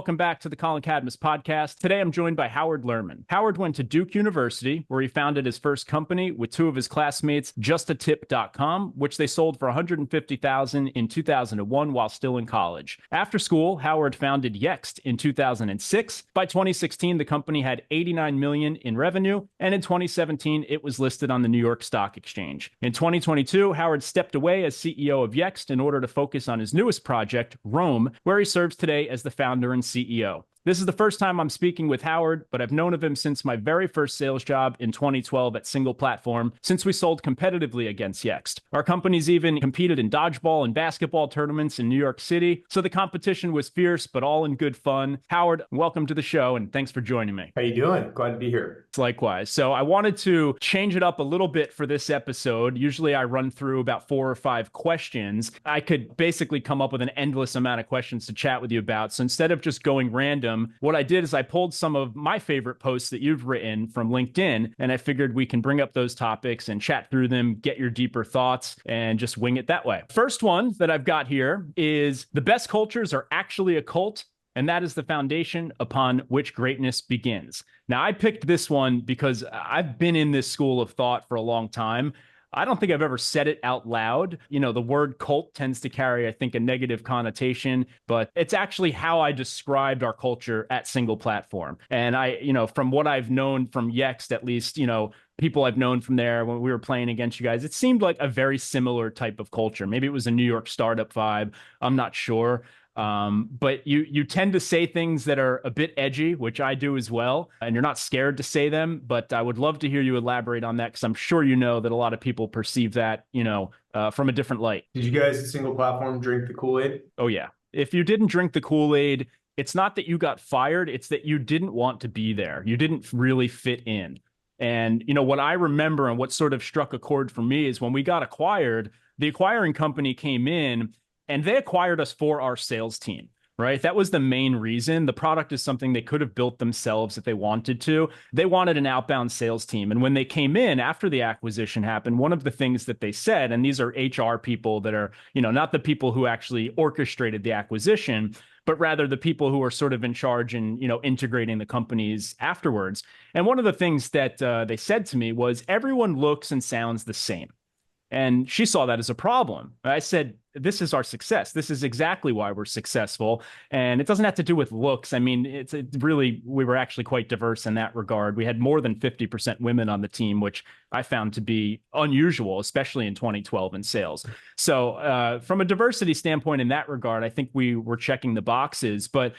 welcome back to the Collin Cadmus Podcast. Today I'm joined by Howard Lerman. Howard went to Duke University, where he founded his first company with two of his classmates, justatip.com, which they sold for $150,000 in 2001 while still in college. After school, Howard founded Yext in 2006. By 2016, the company had $89 million in revenue, and in 2017, it was listed on the New York Stock Exchange. In 2022, Howard stepped away as CEO of Yext in order to focus on his newest project, Rome, where he serves today as the founder and CEO. This is the first time I'm speaking with Howard, but I've known of him since my very first sales job in 2012 at SinglePlatform, since we sold competitively against Yext. Our companies even competed in Dodgeball and Basketball tournaments in New York City, so the competition was fierce, but all in good fun. Howard, welcome to the show, and thanks for joining me. How you doing? Glad to be here. Likewise. So I wanted to change it up a little bit for this episode. Usually I run through about 4 or 5 questions. I could basically come up with an endless amount of questions to chat with you about. So instead of just going random, what I did is I pulled some of my favorite posts that you've written from LinkedIn, and I figured we can bring up those topics and chat through them, get your deeper thoughts, and just wing it that way. First one that I've got here is: the best cultures are actually a cult, and that is the foundation upon which greatness begins. Now, I picked this one because I've been in this school of thought for a long time. I don't think I've ever said it out loud. You know, the word cult tends to carry, I think, a negative connotation, but it's actually how I described our culture at SinglePlatform. And from what I've known from Yext, at least, people I've known from there when we were playing against you guys, it seemed like a very similar type of culture. Maybe it was a New York startup vibe. I'm not sure. But you tend to say things that are a bit edgy, which I do as well, and you're not scared to say them, but I would love to hear you elaborate on that, because I'm sure you know that a lot of people perceive that, from a different light. Did you guys at SinglePlatform drink the Kool-Aid? Oh, yeah. If you didn't drink the Kool-Aid, it's not that you got fired, it's that you didn't want to be there. You didn't really fit in. And, what I remember and what sort of struck a chord for me is when we got acquired, the acquiring company came in and they acquired us for our sales team, right? That was the main reason. The product is something they could have built themselves if they wanted to. They wanted an outbound sales team. And when they came in after the acquisition happened, one of the things that they said, and these are HR people that are, not the people who actually orchestrated the acquisition, but rather the people who are sort of in charge and, integrating the companies afterwards. And one of the things that they said to me was, everyone looks and sounds the same. And she saw that as a problem. I said, this is our success. This is exactly why we're successful. And it doesn't have to do with looks. I mean, we were actually quite diverse in that regard. We had more than 50% women on the team, which I found to be unusual, especially in 2012 in sales. So from a diversity standpoint in that regard, I think we were checking the boxes, but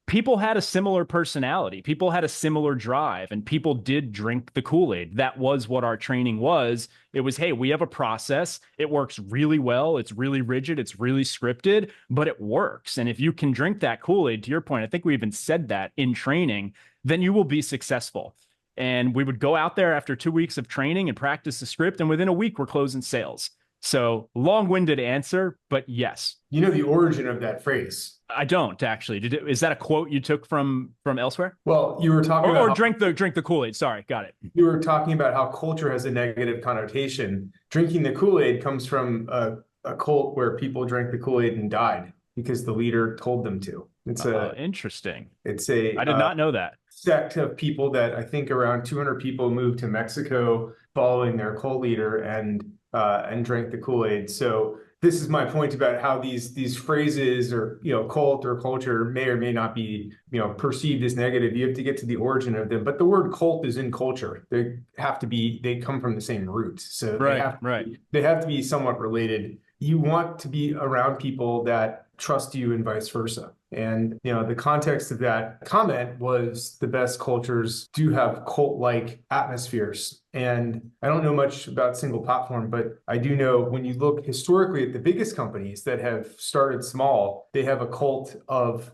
people had a similar personality. People had a similar drive, and people did drink the Kool-Aid. That was what our training was. It was, hey, we have a process. It works really well. It's really rigid. It's really scripted, but it works. And if you can drink that Kool-Aid, to your point, I think we even said that in training, then you will be successful. And we would go out there after 2 weeks of training and practice the script, and within a week, we're closing sales. So long-winded answer, but yes. You know the origin of that phrase? I don't actually. Is that a quote you took from elsewhere? Well, you were talking about drink the Kool-Aid. Sorry, got it. You were talking about how culture has a negative connotation. Drinking the Kool-Aid comes from a cult where people drank the Kool-Aid and died because the leader told them to. It's interesting. I did not know that. Sect of people that I think around 200 people moved to Mexico following their cult leader and drank the Kool-Aid. So this is my point about how these phrases or cult or culture may or may not be perceived as negative. You have to get to the origin of them. But the word cult is in culture. They come from the same root. So they have to be somewhat related. You want to be around people that trust you and vice versa. And, the context of that comment was the best cultures do have cult-like atmospheres. And I don't know much about SinglePlatform, but I do know when you look historically at the biggest companies that have started small, they have a cult of,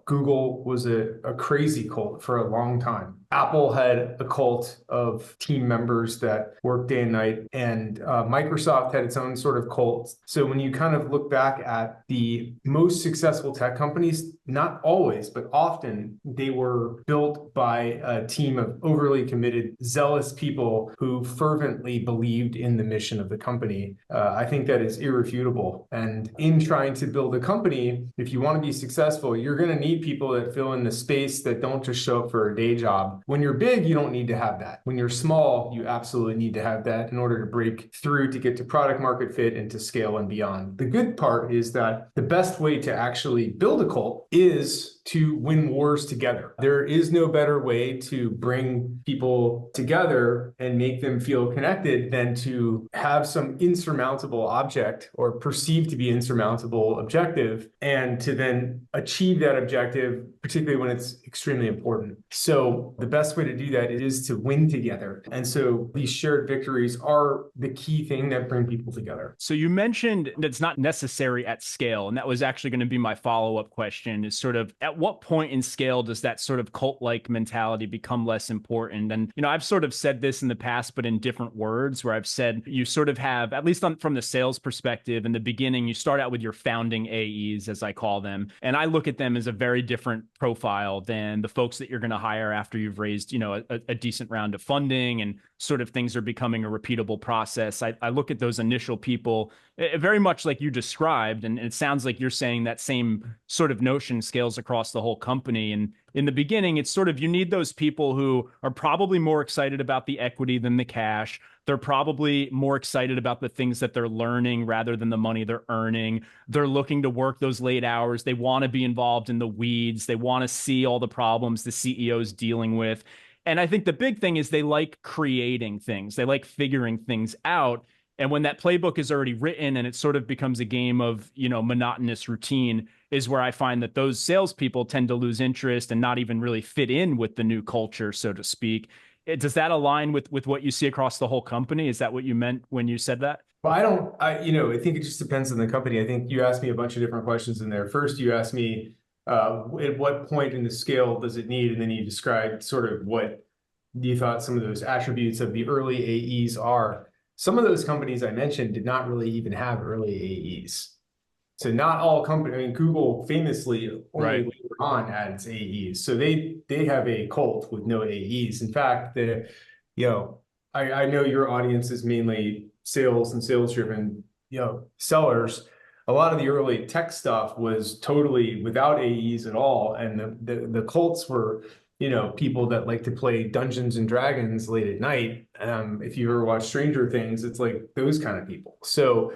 Google was a crazy cult for a long time. Apple had a cult of team members that worked day and night, and Microsoft had its own sort of cult. So when you kind of look back at the most successful tech companies, not always, but often, they were built by a team of overly committed, zealous people who fervently believed in the mission of the company. I think that is irrefutable. And in trying to build a company, if you want to be successful, you're going to need people that fill in the space, that don't just show up for a day job. When you're big, you don't need to have that. When you're small, you absolutely need to have that in order to break through, to get to product market fit and to scale and beyond. The good part is that the best way to actually build a cult is to win wars together. There is no better way to bring people together and make them feel connected than to have some insurmountable object, or perceived to be insurmountable objective, and to then achieve that objective, particularly when it's extremely important. So the best way to do that is to win together. And so these shared victories are the key thing that bring people together. So you mentioned that it's not necessary at scale. And that was actually going to be my follow-up question, is sort of at what point in scale does that sort of cult-like mentality become less important? And, I've sort of said this in the past, but in different words, where I've said you sort of have, at least from the sales perspective, in the beginning, you start out with your founding AEs, as I call them. And I look at them as a very different profile than the folks that you're going to hire after you've raised, a decent round of funding and sort of things are becoming a repeatable process. I look at those initial people very much like you described, and it sounds like you're saying that same sort of notion scales across the whole company. And in the beginning, it's sort of, you need those people who are probably more excited about the equity than the cash. They're probably more excited about the things that they're learning rather than the money they're earning. They're looking to work those late hours. They want to be involved in the weeds. They want to see all the problems the CEO's dealing with. And I think the big thing is they like creating things. They like figuring things out. And when that playbook is already written and it sort of becomes a game of, monotonous routine, is where I find that those salespeople tend to lose interest and not even really fit in with the new culture, so to speak. Does that align with what you see across the whole company? Is that what you meant when you said that? Well, I think it just depends on the company. I think you asked me a bunch of different questions in there. First, you asked me, at what point in the scale does it need? And then you described sort of what you thought some of those attributes of the early AEs are. Some of those companies I mentioned did not really even have early AEs. So not all companies, Google famously only later on adds AEs. So they have a cult with no AEs. In fact, I know your audience is mainly sales and sales-driven, sellers. A lot of the early tech stuff was totally without AEs at all. And the cults were, people that like to play Dungeons and Dragons late at night. If you ever watch Stranger Things, it's like those kind of people. So,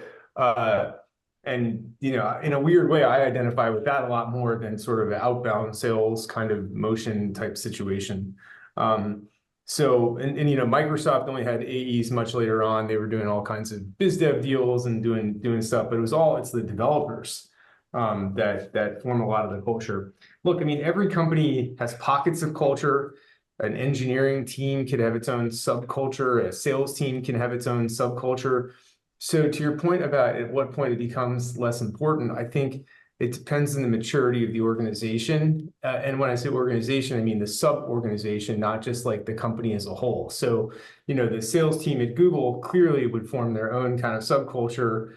in a weird way, I identify with that a lot more than sort of an outbound sales kind of motion type situation. Microsoft only had AEs much later on. They were doing all kinds of biz dev deals and doing stuff, but it's the developers that form a lot of the culture. Look, every company has pockets of culture. An engineering team could have its own subculture. A sales team can have its own subculture. So to your point about at what point it becomes less important, I think it depends on the maturity of the organization. And when I say organization, I mean the sub-organization, not just like the company as a whole. So, the sales team at Google clearly would form their own kind of subculture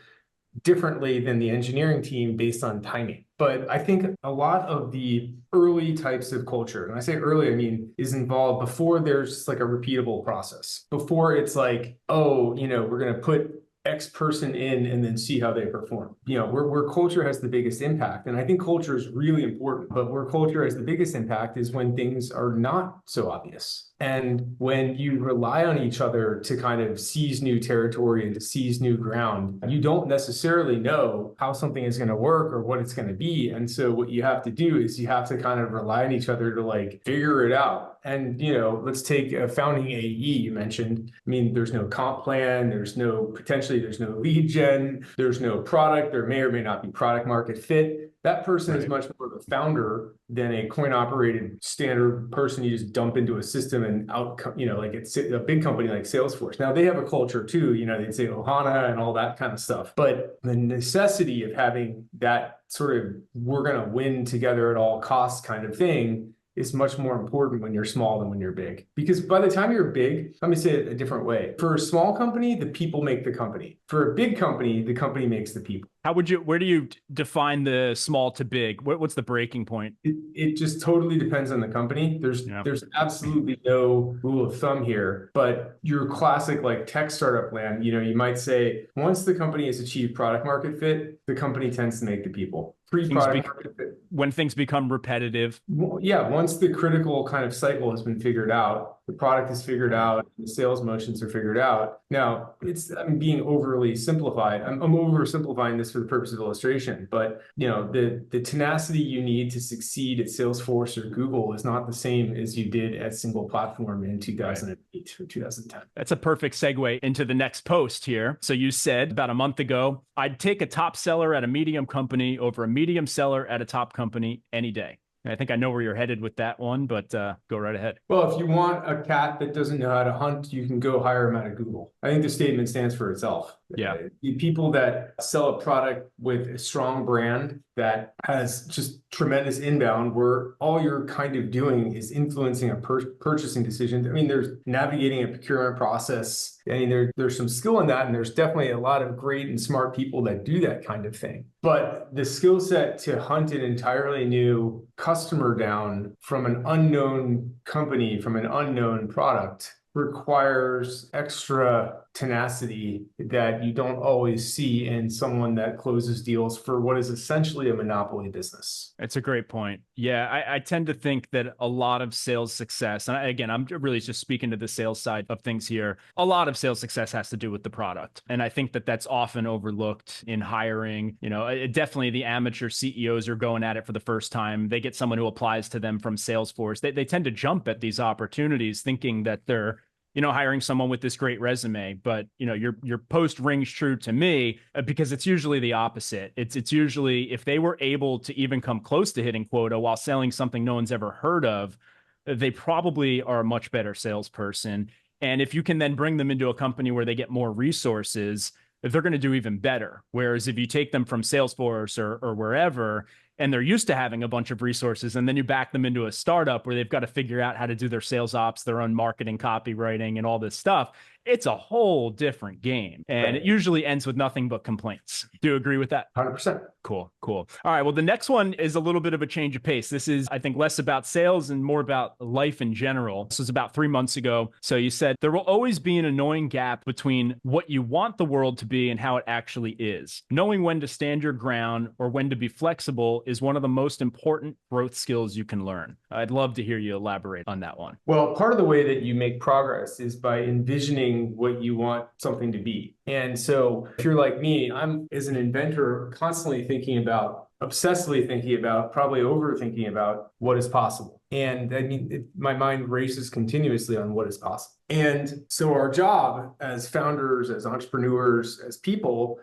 differently than the engineering team based on timing. But I think a lot of the early types of culture, and I say early, is involved before there's like a repeatable process. Before it's like, we're going to put X person in and then see how they perform. Where culture has the biggest impact. And I think culture is really important, but where culture has the biggest impact is when things are not so obvious. And when you rely on each other to kind of seize new territory and to seize new ground, you don't necessarily know how something is going to work or what it's going to be. And so what you have to do is you have to kind of rely on each other to like figure it out. And, let's take a founding AE you mentioned. There's no comp plan. There's no lead gen. There's no product. There may or may not be product market fit. That person is much more of a founder than a coin-operated standard person you just dump into a system and out, like it's a big company like Salesforce. Now, they have a culture too, they'd say Ohana and all that kind of stuff. But the necessity of having that sort of we're going to win together at all costs kind of thing is much more important when you're small than when you're big. Because by the time you're big, let me say it a different way. For a small company, the people make the company. For a big company, the company makes the people. Where do you define the small to big? What's the breaking point? It just totally depends on the company. Yeah. There's absolutely no rule of thumb here, but your classic like tech startup land, you might say once the company has achieved product market fit, the company tends to make the people. Pre-product market fit. When things become repetitive. Well, yeah, once the critical kind of cycle has been figured out, the product is figured out, the sales motions are figured out. Now, I'm being overly simplified. I'm oversimplifying this for the purpose of illustration, but the tenacity you need to succeed at Salesforce or Google is not the same as you did at SinglePlatform in 2008 or 2010. That's a perfect segue into the next post here. So you said about a month ago, I'd take a top seller at a medium company over a medium seller at a top company any day. I think I know where you're headed with that one, but go right ahead. Well, if you want a cat that doesn't know how to hunt, you can go hire him out of Google. I think the statement stands for itself. Yeah. The people that sell a product with a strong brand that has just tremendous inbound, where all you're kind of doing is influencing a purchasing decision. I mean, there's navigating a procurement process. I mean, there's some skill in that, and there's definitely a lot of great and smart people that do that kind of thing. But the skill set to hunt an entirely new customer down from an unknown company, from an unknown product, requires extra tenacity that you don't always see in someone that closes deals for what is essentially a monopoly business. It's a great point. Yeah, I tend to think that a lot of sales success, and again, I'm really just speaking to the sales side of things here, a lot of sales success has to do with the product. And I think that that's often overlooked in hiring. Definitely the amateur CEOs are going at it for the first time. They get someone who applies to them from Salesforce. They tend to jump at these opportunities thinking that they're hiring someone with this great resume, but your post rings true to me because it's usually the opposite. It's usually if they were able to even come close to hitting quota while selling something no one's ever heard of, they probably are a much better salesperson. And if you can then bring them into a company where they get more resources, they're going to do even better. Whereas if you take them from Salesforce or wherever, and they're used to having a bunch of resources, and then you back them into a startup where they've got to figure out how to do their sales ops, their own marketing, copywriting, and all this stuff, it's a whole different game. And it usually ends with nothing but complaints. Do you agree with that? 100%. Cool. All right. Well, the next one is a little bit of a change of pace. This is, I think, less about sales and more about life in general. This was about 3 months ago. So you said there will always be an annoying gap between what you want the world to be and how it actually is. Knowing when to stand your ground or when to be flexible is one of the most important growth skills you can learn. I'd love to hear you elaborate on that one. Well, part of the way that you make progress is by envisioning what you want something to be. And so if you're like me, I'm as an inventor constantly obsessively thinking about, probably overthinking about what is possible. And I mean, my mind races continuously on what is possible. And so our job as founders, as entrepreneurs, as people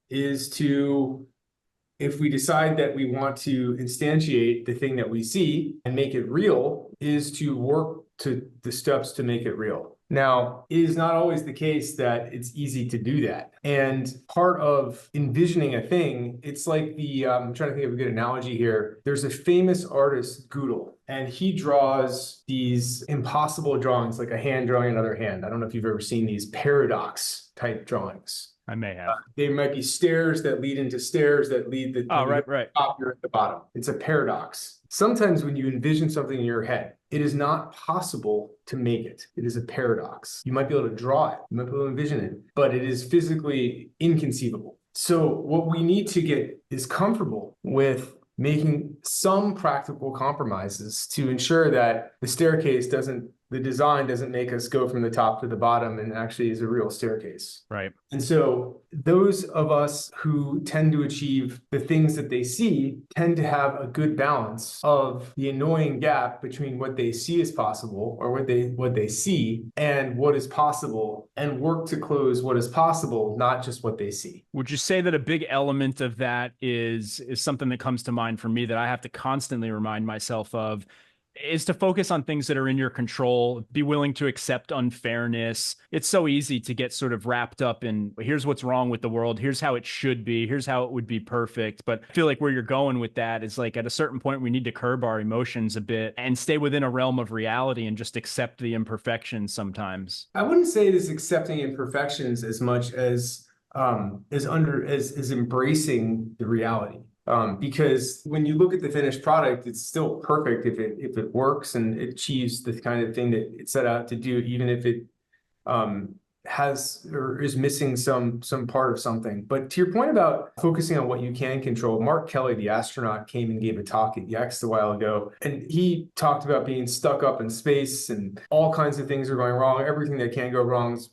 is to, if we decide that we want to instantiate the thing that we see and make it real, is to work to the steps to make it real. Now, it is not always the case that it's easy to do that. And part of envisioning a thing, it's like I'm trying to think of a good analogy here. There's a famous artist, Goodall, and he draws these impossible drawings, like a hand drawing another hand. I don't know if you've ever seen these paradox type drawings. I may have. They might be stairs that lead into stairs that lead the right. top, you're at the bottom. It's a paradox. Sometimes when you envision something in your head, it is not possible to make it. It is a paradox. You might be able to draw it, you might be able to envision it, but it is physically inconceivable. So what we need to get is comfortable with making some practical compromises to ensure that the design doesn't make us go from the top to the bottom and actually is a real staircase. Right. And so those of us who tend to achieve the things that they see tend to have a good balance of the annoying gap between what they see as possible or what they see and what is possible, and work to close what is possible, not just what they see. Would you say that a big element of that is something that comes to mind for me that I have to constantly remind myself of, is to focus on things that are in your control, be willing to accept unfairness. It's so easy to get sort of wrapped up in, here's what's wrong with the world, here's how it should be, here's how it would be perfect. But I feel like where you're going with that is like at a certain point, we need to curb our emotions a bit and stay within a realm of reality and just accept the imperfections sometimes. I wouldn't say it is accepting imperfections as much as is embracing the reality. Because when you look at the finished product, it's still perfect if it works and it achieves the kind of thing that it set out to do, even if it has or is missing some part of something. But to your point about focusing on what you can control, Mark Kelly, the astronaut, came and gave a talk at Yext a while ago, and he talked about being stuck up in space and all kinds of things are going wrong. Everything that can go wrong is,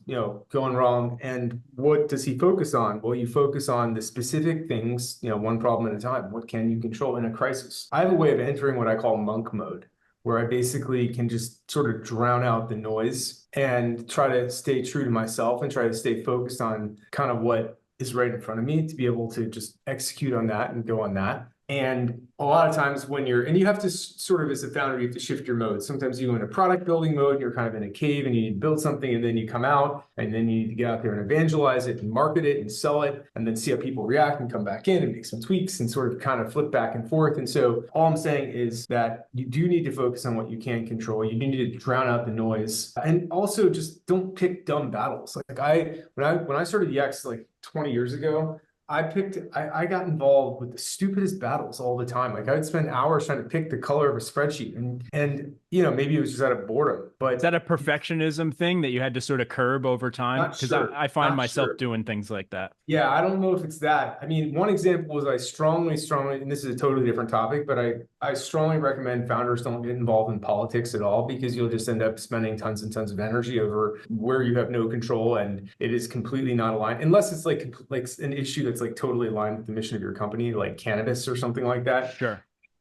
going wrong. And what does he focus on? Well, you focus on the specific things, one problem at a time. What can you control in a crisis? I have a way of entering what I call monk mode, where I basically can just sort of drown out the noise and try to stay true to myself and try to stay focused on kind of what is right in front of me to be able to just execute on that and go on that. And a lot of times and you have to sort of, as a founder, you have to shift your mode. Sometimes you go into product building mode, and you're kind of in a cave and you need to build something, and then you come out and then you need to get out there and evangelize it and market it and sell it and then see how people react and come back in and make some tweaks and sort of kind of flip back and forth. And so all I'm saying is that you do need to focus on what you can control. You need to drown out the noise, and also just don't pick dumb battles. Like when I started Yext like 20 years ago, I got involved with the stupidest battles all the time. Like I'd spend hours trying to pick the color of a spreadsheet and maybe it was just out of boredom. But is that a perfectionism thing that you had to sort of curb over time? Because I find myself doing things like that. Yeah, I don't know if it's that. I mean, one example was I strongly, and this is a totally different topic, but I strongly recommend founders don't get involved in politics at all, because you'll just end up spending tons and tons of energy over where you have no control and it is completely not aligned, unless it's like an issue that's like totally aligned with the mission of your company, like cannabis or something like that. Sure.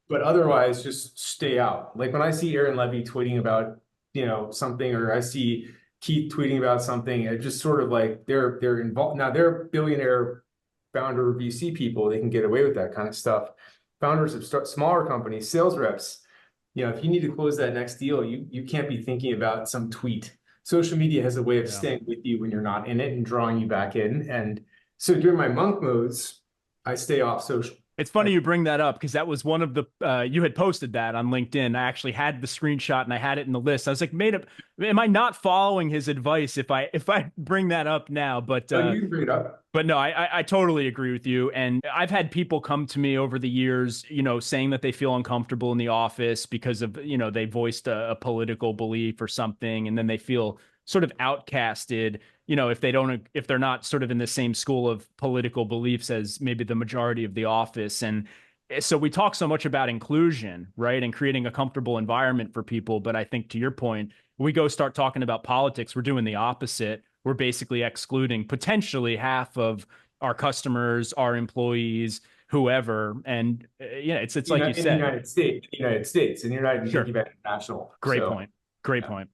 But otherwise, just stay out. Like when I see Aaron Levy tweeting about, something, or I see Keith tweeting about something, it just sort of like they're involved. Now they're billionaire founder VC people. They can get away with that kind of stuff. Founders of smaller companies, sales reps, if you need to close that next deal, you can't be thinking about some tweet. Social media has a way of staying with you when you're not in it and drawing you back in. And so during my monk modes, I stay off social. It's funny you bring that up, because that was one of the, you had posted that on LinkedIn. I actually had the screenshot and I had it in the list. I was like, am I not following his advice if I bring that up now? But you can bring it up. But no, I totally agree with you. And I've had people come to me over the years, saying that they feel uncomfortable in the office because of, they voiced a political belief or something, and then they feel sort of outcasted, if they're not sort of in the same school of political beliefs as maybe the majority of the office. And so we talk so much about inclusion, right, and creating a comfortable environment for people. But I think, to your point, we go start talking about politics, we're doing the opposite. We're basically excluding potentially half of our customers, our employees, whoever. And it's like you said, in the United States, and you're not even thinking about international. Great point.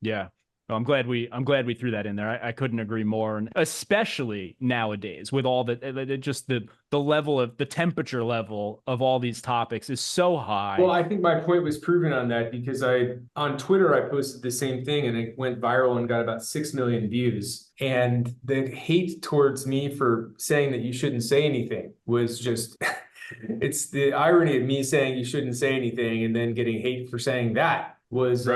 Yeah. Well, I'm glad we threw that in there. I couldn't agree more, and especially nowadays with all the level of the temperature level of all these topics is so high. Well, I think my point was proven on that, because on Twitter I posted the same thing and it went viral and got about 6 million views. And the hate towards me for saying that you shouldn't say anything was just it's the irony of me saying you shouldn't say anything and then getting hate for saying that was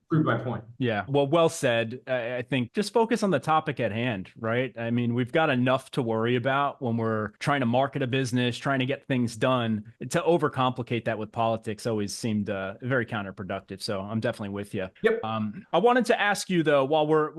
proved my point. Yeah. Well said. I think just focus on the topic at hand, right? I mean, we've got enough to worry about when we're trying to market a business, trying to get things done. To overcomplicate that with politics always seemed very counterproductive. So I'm definitely with you. Yep. I wanted to ask you, though, while we're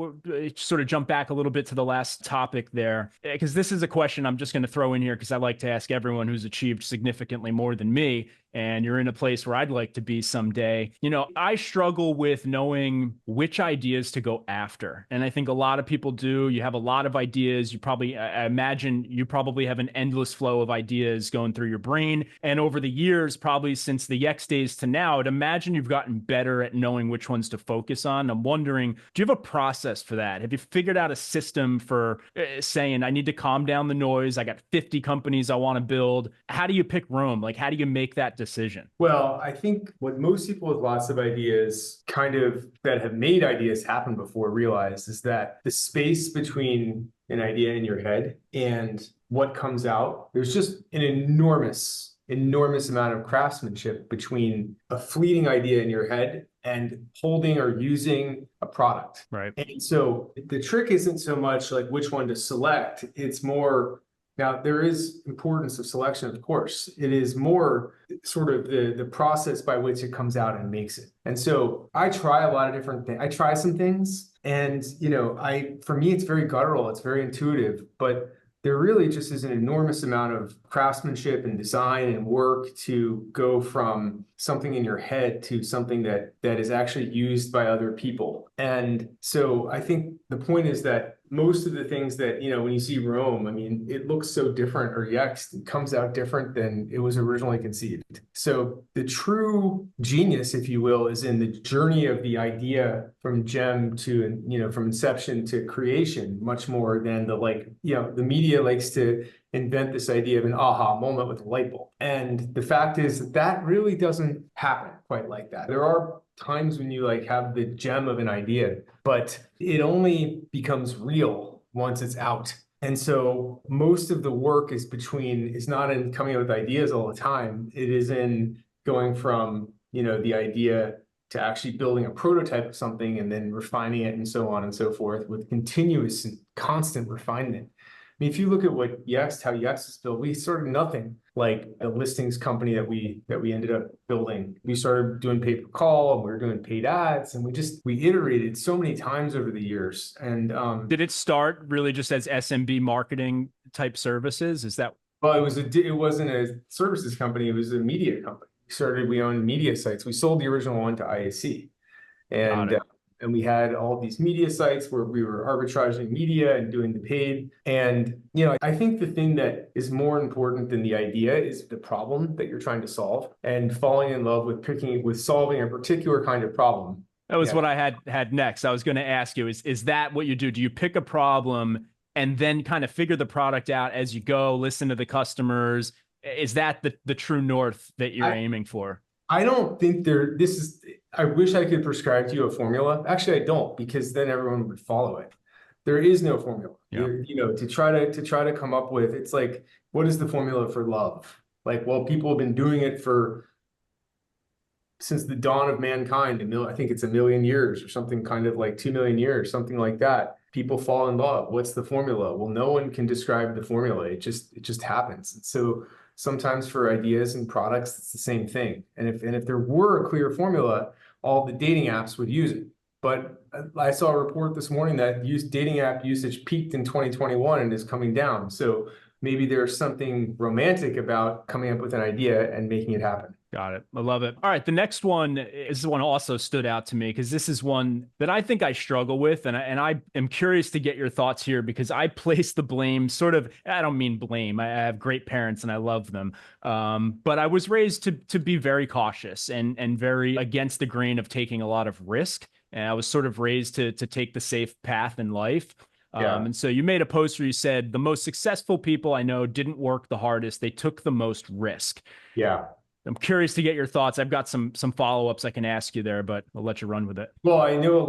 sort of jump back a little bit to the last topic there, because this is a question I'm just going to throw in here because I like to ask everyone who's achieved significantly more than me, and you're in a place where I'd like to be someday. I struggle with knowing which ideas to go after. And I think a lot of people do. You have a lot of ideas. I imagine you probably have an endless flow of ideas going through your brain. And over the years, probably since the Yext days to now, I'd imagine you've gotten better at knowing which ones to focus on. I'm wondering, do you have a process for that? Have you figured out a system for saying, I need to calm down the noise? I got 50 companies I want to build. How do you pick Rome? Like, how do you make that decision? Well, I think what most people with lots of ideas that have made ideas happen before realize is that the space between an idea in your head and what comes out, there's just an enormous amount of craftsmanship between a fleeting idea in your head and holding or using a product. Right. And so the trick isn't so much like which one to select. It's more, now there is importance of selection, of course. It is more sort of the process by which it comes out and makes it. And so I try a lot of different things. I try some things and, for me, it's very guttural. It's very intuitive, but there really just is an enormous amount of craftsmanship and design and work to go from something in your head to something that is actually used by other people. And so I think the point is that most of the things that, when you see Rome, I mean, it looks so different, or Yext, it comes out different than it was originally conceived. So the true genius, if you will, is in the journey of the idea from gem to, from inception to creation, much more than the media likes to invent this idea of an aha moment with a light bulb. And the fact is that really doesn't happen quite like that. There are times when you have the gem of an idea, but it only becomes real once it's out. And so most of the work is not in coming up with ideas all the time. It is in going from, the idea to actually building a prototype of something and then refining it and so on and so forth with continuous and constant refinement. I mean, if you look at how Yext is built, we started nothing like a listings company that we ended up building. We started doing pay-per-call and we were doing paid ads, and we iterated so many times over the years. And did it start really just as SMB marketing type services? Is that? Well, it wasn't a services company; it was a media company. We owned media sites. We sold the original one to IAC, and we had all these media sites where we were arbitraging media and doing the paid. And, I think the thing that is more important than the idea is the problem that you're trying to solve, and falling in love with solving a particular kind of problem. That was what I had next. I was going to ask you, is that what you do? Do you pick a problem and then kind of figure the product out as you go, listen to the customers? Is that the true north that you're aiming for? I don't think I wish I could prescribe to you a formula. Actually, I don't, because then everyone would follow it. There is no formula. Yeah. To try to come up with, it's like, what is the formula for love? People have been doing it since the dawn of mankind. I think it's 1 million years or something, kind of like 2 million years, something like that. People fall in love. What's the formula? Well, no one can describe the formula. It just happens. And so sometimes for ideas and products, it's the same thing. And if there were a clear formula, all the dating apps would use it. But I saw a report this morning that dating app usage peaked in 2021 and is coming down. So maybe there's something romantic about coming up with an idea and making it happen. Got it. I love it. All right. The next one is one also stood out to me because this is one that I think I struggle with. And I am curious to get your thoughts here because I place the blame I don't mean blame. I have great parents and I love them. But I was raised to be very cautious and very against the grain of taking a lot of risk. And I was sort of raised to take the safe path in life. And so you made a post where you said the most successful people I know didn't work the hardest. They took the most risk. Yeah. I'm curious to get your thoughts. I've got some follow-ups I can ask you there, but I'll let you run with it. Well, I know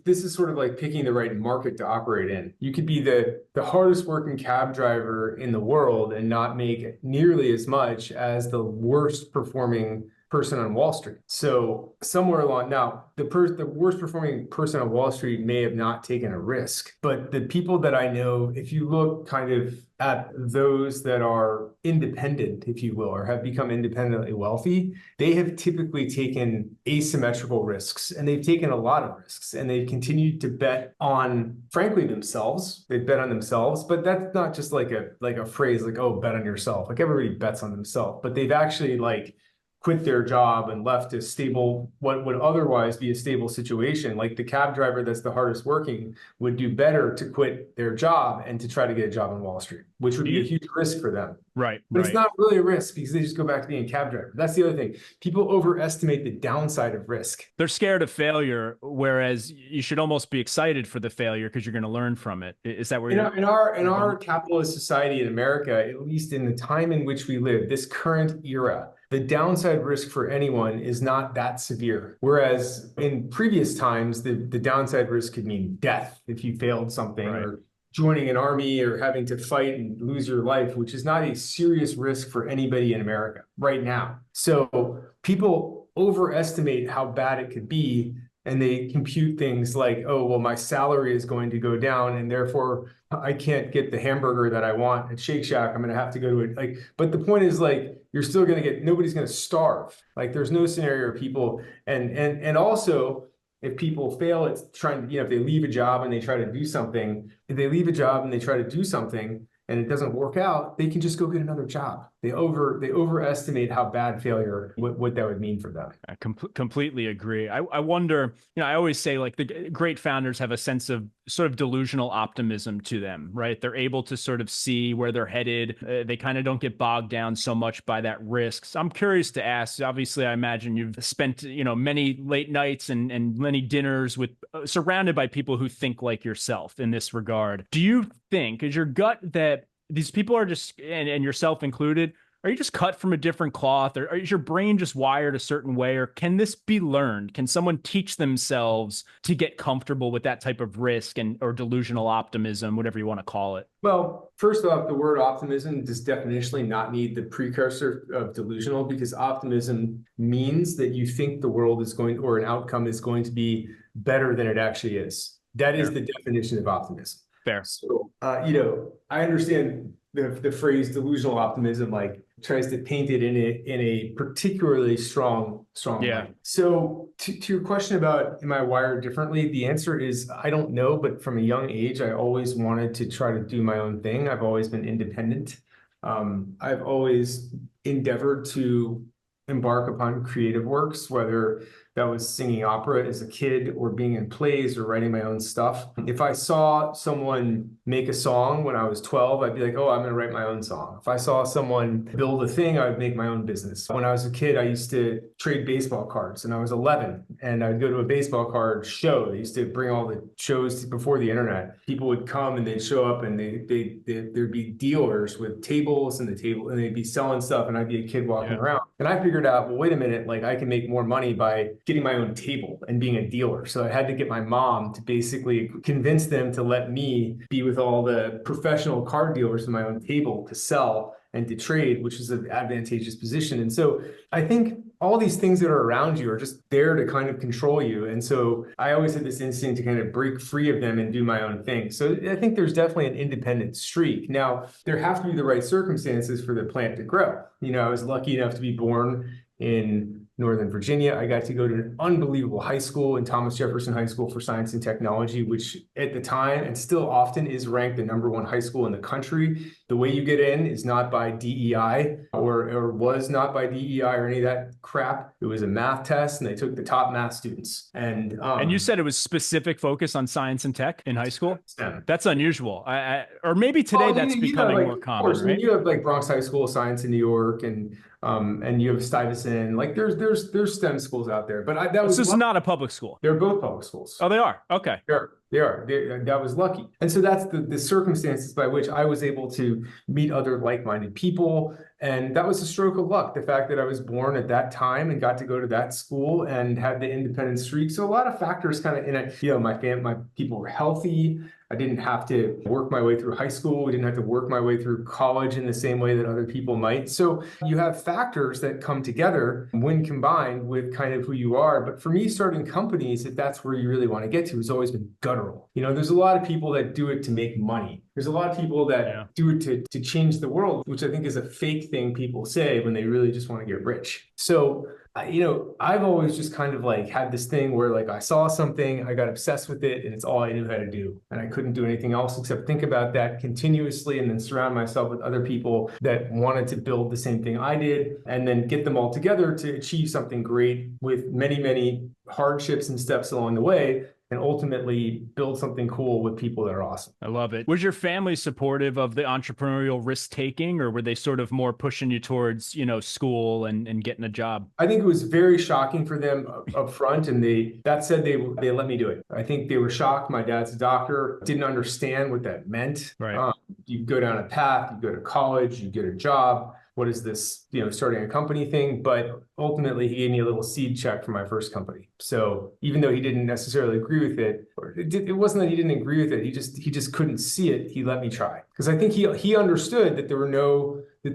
this is sort of like picking the right market to operate in. You could be the hardest working cab driver in the world and not make nearly as much as the worst performing person on Wall Street. So somewhere along now, the worst performing person on Wall Street may have not taken a risk, but the people that I know, if you look kind of at those that are independent, if you will, or have become independently wealthy, they have typically taken asymmetrical risks, and they've taken a lot of risks, and they've continued to bet on, frankly, themselves. They bet on themselves, but that's not just like a phrase like, oh, bet on yourself. Like everybody bets on themselves, but they've actually quit their job and left a stable, what would otherwise be a stable situation. Like the cab driver that's the hardest working would do better to quit their job and to try to get a job on Wall Street, which would be a huge risk for them. Right. But it's not really a risk because they just go back to being a cab driver. That's the other thing. People overestimate the downside of risk. They're scared of failure, whereas you should almost be excited for the failure because you're going to learn from it. Is that where in our capitalist society in America, at least in the time in which we live, this current era, the downside risk for anyone is not that severe. Whereas in previous times, the downside risk could mean death if you failed something, right, or joining an army or having to fight and lose your life, which is not a serious risk for anybody in America right now. So people overestimate how bad it could be. And they compute things like, oh, well, my salary is going to go down and therefore I can't get the hamburger that I want at Shake Shack. I'm going to have to go to it. Like, but the point is, like, you're still going to get, nobody's going to starve. Like, there's no scenario where people, and also if people fail, it's trying to, if they leave a job and they try to do something, and it doesn't work out, they can just go get another job. They overestimate how bad failure, what that would mean for them. I completely agree. I wonder, I always say, like, the great founders have a sense of sort of delusional optimism to them, right? They're able to sort of see where they're headed. They kind of don't get bogged down so much by that risk. So I'm curious to ask, obviously, I imagine you've spent, many late nights and many dinners with surrounded by people who think like yourself in this regard. Do you think, is your gut that these people are just, and yourself included, are you just cut from a different cloth, or is your brain just wired a certain way, or can this be learned? Can someone teach themselves to get comfortable with that type of risk or delusional optimism, whatever you want to call it? Well, first off, the word optimism does definitionally not need the precursor of delusional, because optimism means that you think the world is going, or an outcome is going to be better than it actually is. That is the definition of optimism. Fair. So, I understand the phrase delusional optimism, like, tries to paint it in a particularly strong light. So to your question about, am I wired differently? The answer is, I don't know, but from a young age, I always wanted to try to do my own thing. I've always been independent. I've always endeavored to embark upon creative works, whether that was singing opera as a kid or being in plays or writing my own stuff. If I saw someone make a song when I was 12, I'd be like, oh, I'm going to write my own song. If I saw someone build a thing, I would make my own business. When I was a kid, I used to trade baseball cards, and I was 11, and I'd go to a baseball card show. They used to bring all the shows before the internet. People would come and they'd show up, and there'd be dealers with tables and they'd be selling stuff, and I'd be a kid walking around. And I figured out, well, wait a minute, like, I can make more money by getting my own table and being a dealer. So I had to get my mom to basically convince them to let me be with all the professional card dealers in my own table to sell and to trade, which is an advantageous position. And so I think all these things that are around you are just there to kind of control you. And so I always had this instinct to kind of break free of them and do my own thing. So I think there's definitely an independent streak. Now, there have to be the right circumstances for the plant to grow. I was lucky enough to be born in Northern Virginia. I got to go to an unbelievable high school in Thomas Jefferson High School for Science and Technology, which at the time and still often is ranked the #1 high school in the country. The way you get in is not by DEI or was not by DEI or any of that crap. It was a math test, and they took the top math students. And you said it was specific focus on science and tech in high school? STEM. That's unusual. Or maybe today that's becoming more common, right? I mean, you have like Bronx High School of Science in New York, and you have Stuyvesant. Like, there's STEM schools out there, but this is not a public school. They're both public schools. Oh, they are. Okay. They are. That was lucky. And so that's the circumstances by which I was able to meet other like-minded people. And that was a stroke of luck. The fact that I was born at that time and got to go to that school and had the independent streak. So a lot of factors kind of in it. My people were healthy. I didn't have to work my way through high school. We didn't have to work my way through college in the same way that other people might. So you have factors that come together when combined with kind of who you are. But for me, starting companies, if that's where you really want to get to, has always been guttural. There's a lot of people that do it to make money. There's a lot of people that do it to change the world, which I think is a fake thing people say when they really just want to get rich. So I've always just kind of like had this thing where, like, I saw something, I got obsessed with it, and it's all I knew how to do. And I couldn't do anything else except think about that continuously, and then surround myself with other people that wanted to build the same thing I did, and then get them all together to achieve something great with many, many hardships and steps along the way, and ultimately build something cool with people that are awesome. I love it. Was your family supportive of the entrepreneurial risk taking, or were they sort of more pushing you towards, school and getting a job? I think it was very shocking for them up front. And they let me do it. I think they were shocked. My dad's a doctor, didn't understand what that meant. Right. You go down a path, you go to college, you get a job. What is this, starting a company thing? But ultimately, he gave me a little seed check for my first company. So even though he didn't necessarily agree with it, it wasn't that he didn't agree with it. He just couldn't see it. He let me try, because I think he understood that there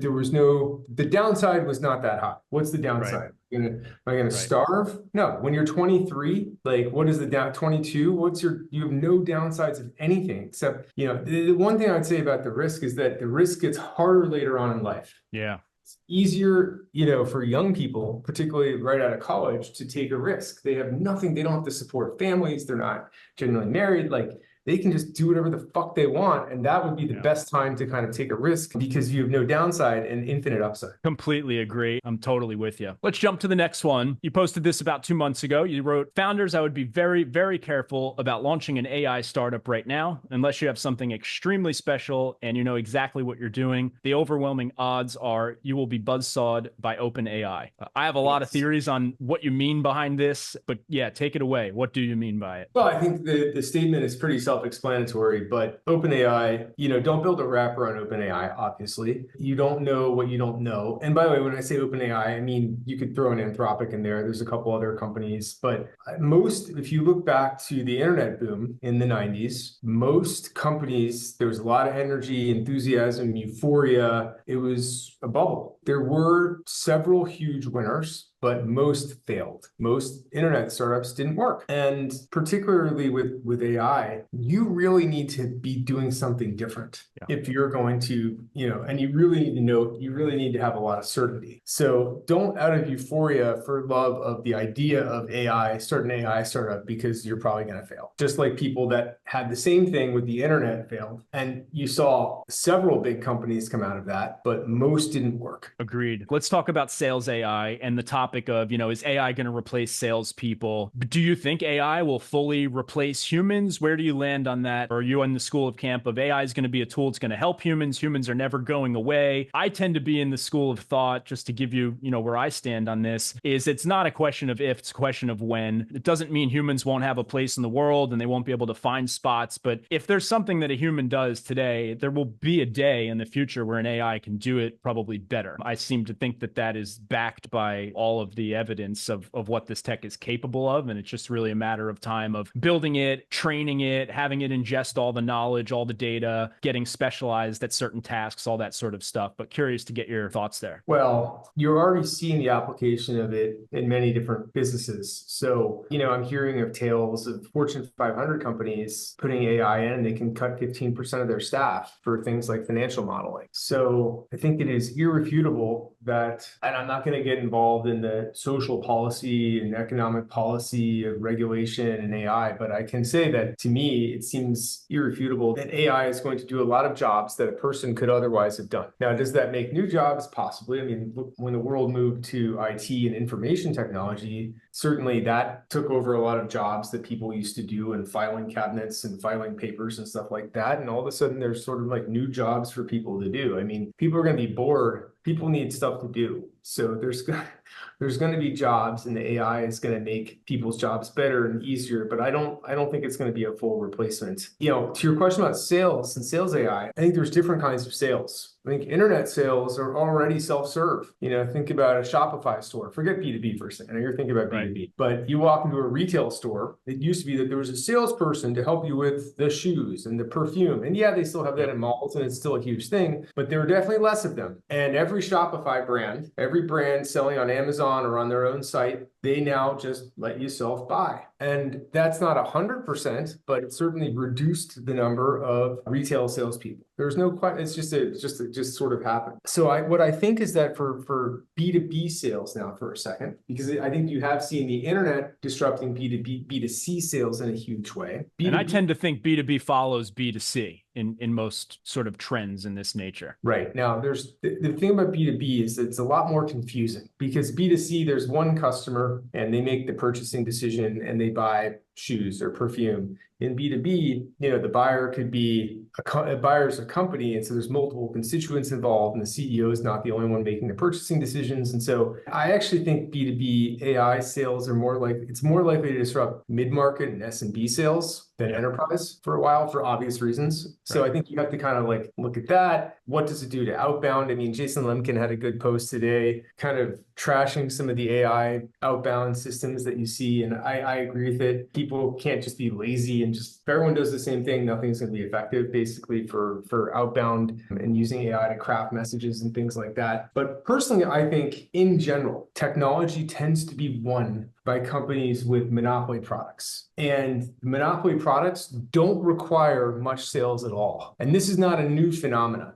that the downside was not that high. What's the downside? Am I gonna starve? No. When you're 23, like what is the 22? You have no downsides of anything except, the one thing I'd say about the risk is that the risk gets harder later on in life. Yeah. It's easier, for young people, particularly right out of college, to take a risk. They have nothing, they don't have to support families, they're not generally married, like they can just do whatever the fuck they want. And that would be the best time to kind of take a risk because you have no downside and infinite upside. Completely agree. I'm totally with you. Let's jump to the next one. You posted this about 2 months ago. You wrote, founders, I would be very, very careful about launching an AI startup right now, unless you have something extremely special and you know exactly what you're doing. The overwhelming odds are you will be buzzsawed by OpenAI. I have a lot of theories on what you mean behind this, but yeah, take it away. What do you mean by it? Well, I think the statement is pretty self-explanatory, but OpenAI, don't build a wrapper on OpenAI, obviously. You don't know what you don't know. And by the way, when I say OpenAI, I mean, you could throw an Anthropic in there. There's a couple other companies, but if you look back to the internet boom in the 90s, most companies, there was a lot of energy, enthusiasm, euphoria. It was a bubble. There were several huge winners, but most failed. Most internet startups didn't work. And particularly with AI, you really need to be doing something different if you're going to, and you really need to know, you really need to have a lot of certainty. So don't, out of euphoria for love of the idea of AI, start an AI startup because you're probably going to fail. Just like people that had the same thing with the internet failed. And you saw several big companies come out of that, but most didn't work. Agreed. Let's talk about sales AI and the topic of, is AI going to replace salespeople? Do you think AI will fully replace humans? Where do you land on that? Or are you in the school of camp of AI is going to be a tool, it's going to help humans. Humans are never going away. I tend to be in the school of thought, just to give you, where I stand on this, is it's not a question of if, it's a question of when. It doesn't mean humans won't have a place in the world and they won't be able to find spots. But if there's something that a human does today, there will be a day in the future where an AI can do it probably better. I seem to think that is backed by all of the evidence of what this tech is capable of. And it's just really a matter of time of building it, training it, having it ingest all the knowledge, all the data, getting specialized at certain tasks, all that sort of stuff. But curious to get your thoughts there. Well, you're already seeing the application of it in many different businesses. So, I'm hearing of tales of Fortune 500 companies putting AI in, they can cut 15% of their staff for things like financial modeling. So I think it is irrefutable that, and I'm not going to get involved in the social policy and economic policy of regulation and AI, but I can say that to me, it seems irrefutable that AI is going to do a lot of jobs that a person could otherwise have done. Now, does that make new jobs? Possibly. I mean, when the world moved to IT and information technology, certainly that took over a lot of jobs that people used to do and filing cabinets and filing papers and stuff like that. And all of a sudden, there's sort of like new jobs for people to do. I mean, people are going to be bored. People need stuff to do. So there's going to be jobs, and the AI is going to make people's jobs better and easier. But I don't think it's going to be a full replacement. To your question about sales and sales AI, I think there's different kinds of sales. I think internet sales are already self-serve. Think about a Shopify store. Forget B2B for a second. You're thinking about B2B. Right. But you walk into a retail store, it used to be that there was a salesperson to help you with the shoes and the perfume. And yeah, they still have that in malls, and it's still a huge thing, but there were definitely less of them. And every Shopify brand, every brand selling on Amazon or on their own site, they now just let you self-buy. And that's not 100%, but it certainly reduced the number of retail salespeople. There's no question. It just sort of happened. So what I think is that for B2B sales now for a second, because I think you have seen the internet disrupting B2C sales in a huge way. B2B, and I tend to think B2B follows B2C in most sort of trends in this nature. Right. Now, there's the thing about B2B is that it's a lot more confusing because B2C, there's one customer and they make the purchasing decision and they buy shoes or perfume. In B2B, the buyer could be a buyer's a company, and so there's multiple constituents involved, and the CEO is not the only one making the purchasing decisions. And so I actually think B2B AI sales are more likely to disrupt mid-market and SMB sales than enterprise for a while for obvious reasons. Right. So I think you have to kind of look at that. What does it do to outbound? I mean, Jason Lemkin had a good post today kind of trashing some of the AI outbound systems that you see. And I agree with it. people can't just be lazy and just, if everyone does the same thing, nothing's going to be effective basically for outbound and using AI to craft messages and things like that. But personally, I think in general, technology tends to be won by companies with monopoly products. And monopoly products don't require much sales at all. And this is not a new phenomenon.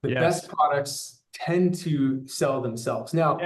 The best products tend to sell themselves. Now,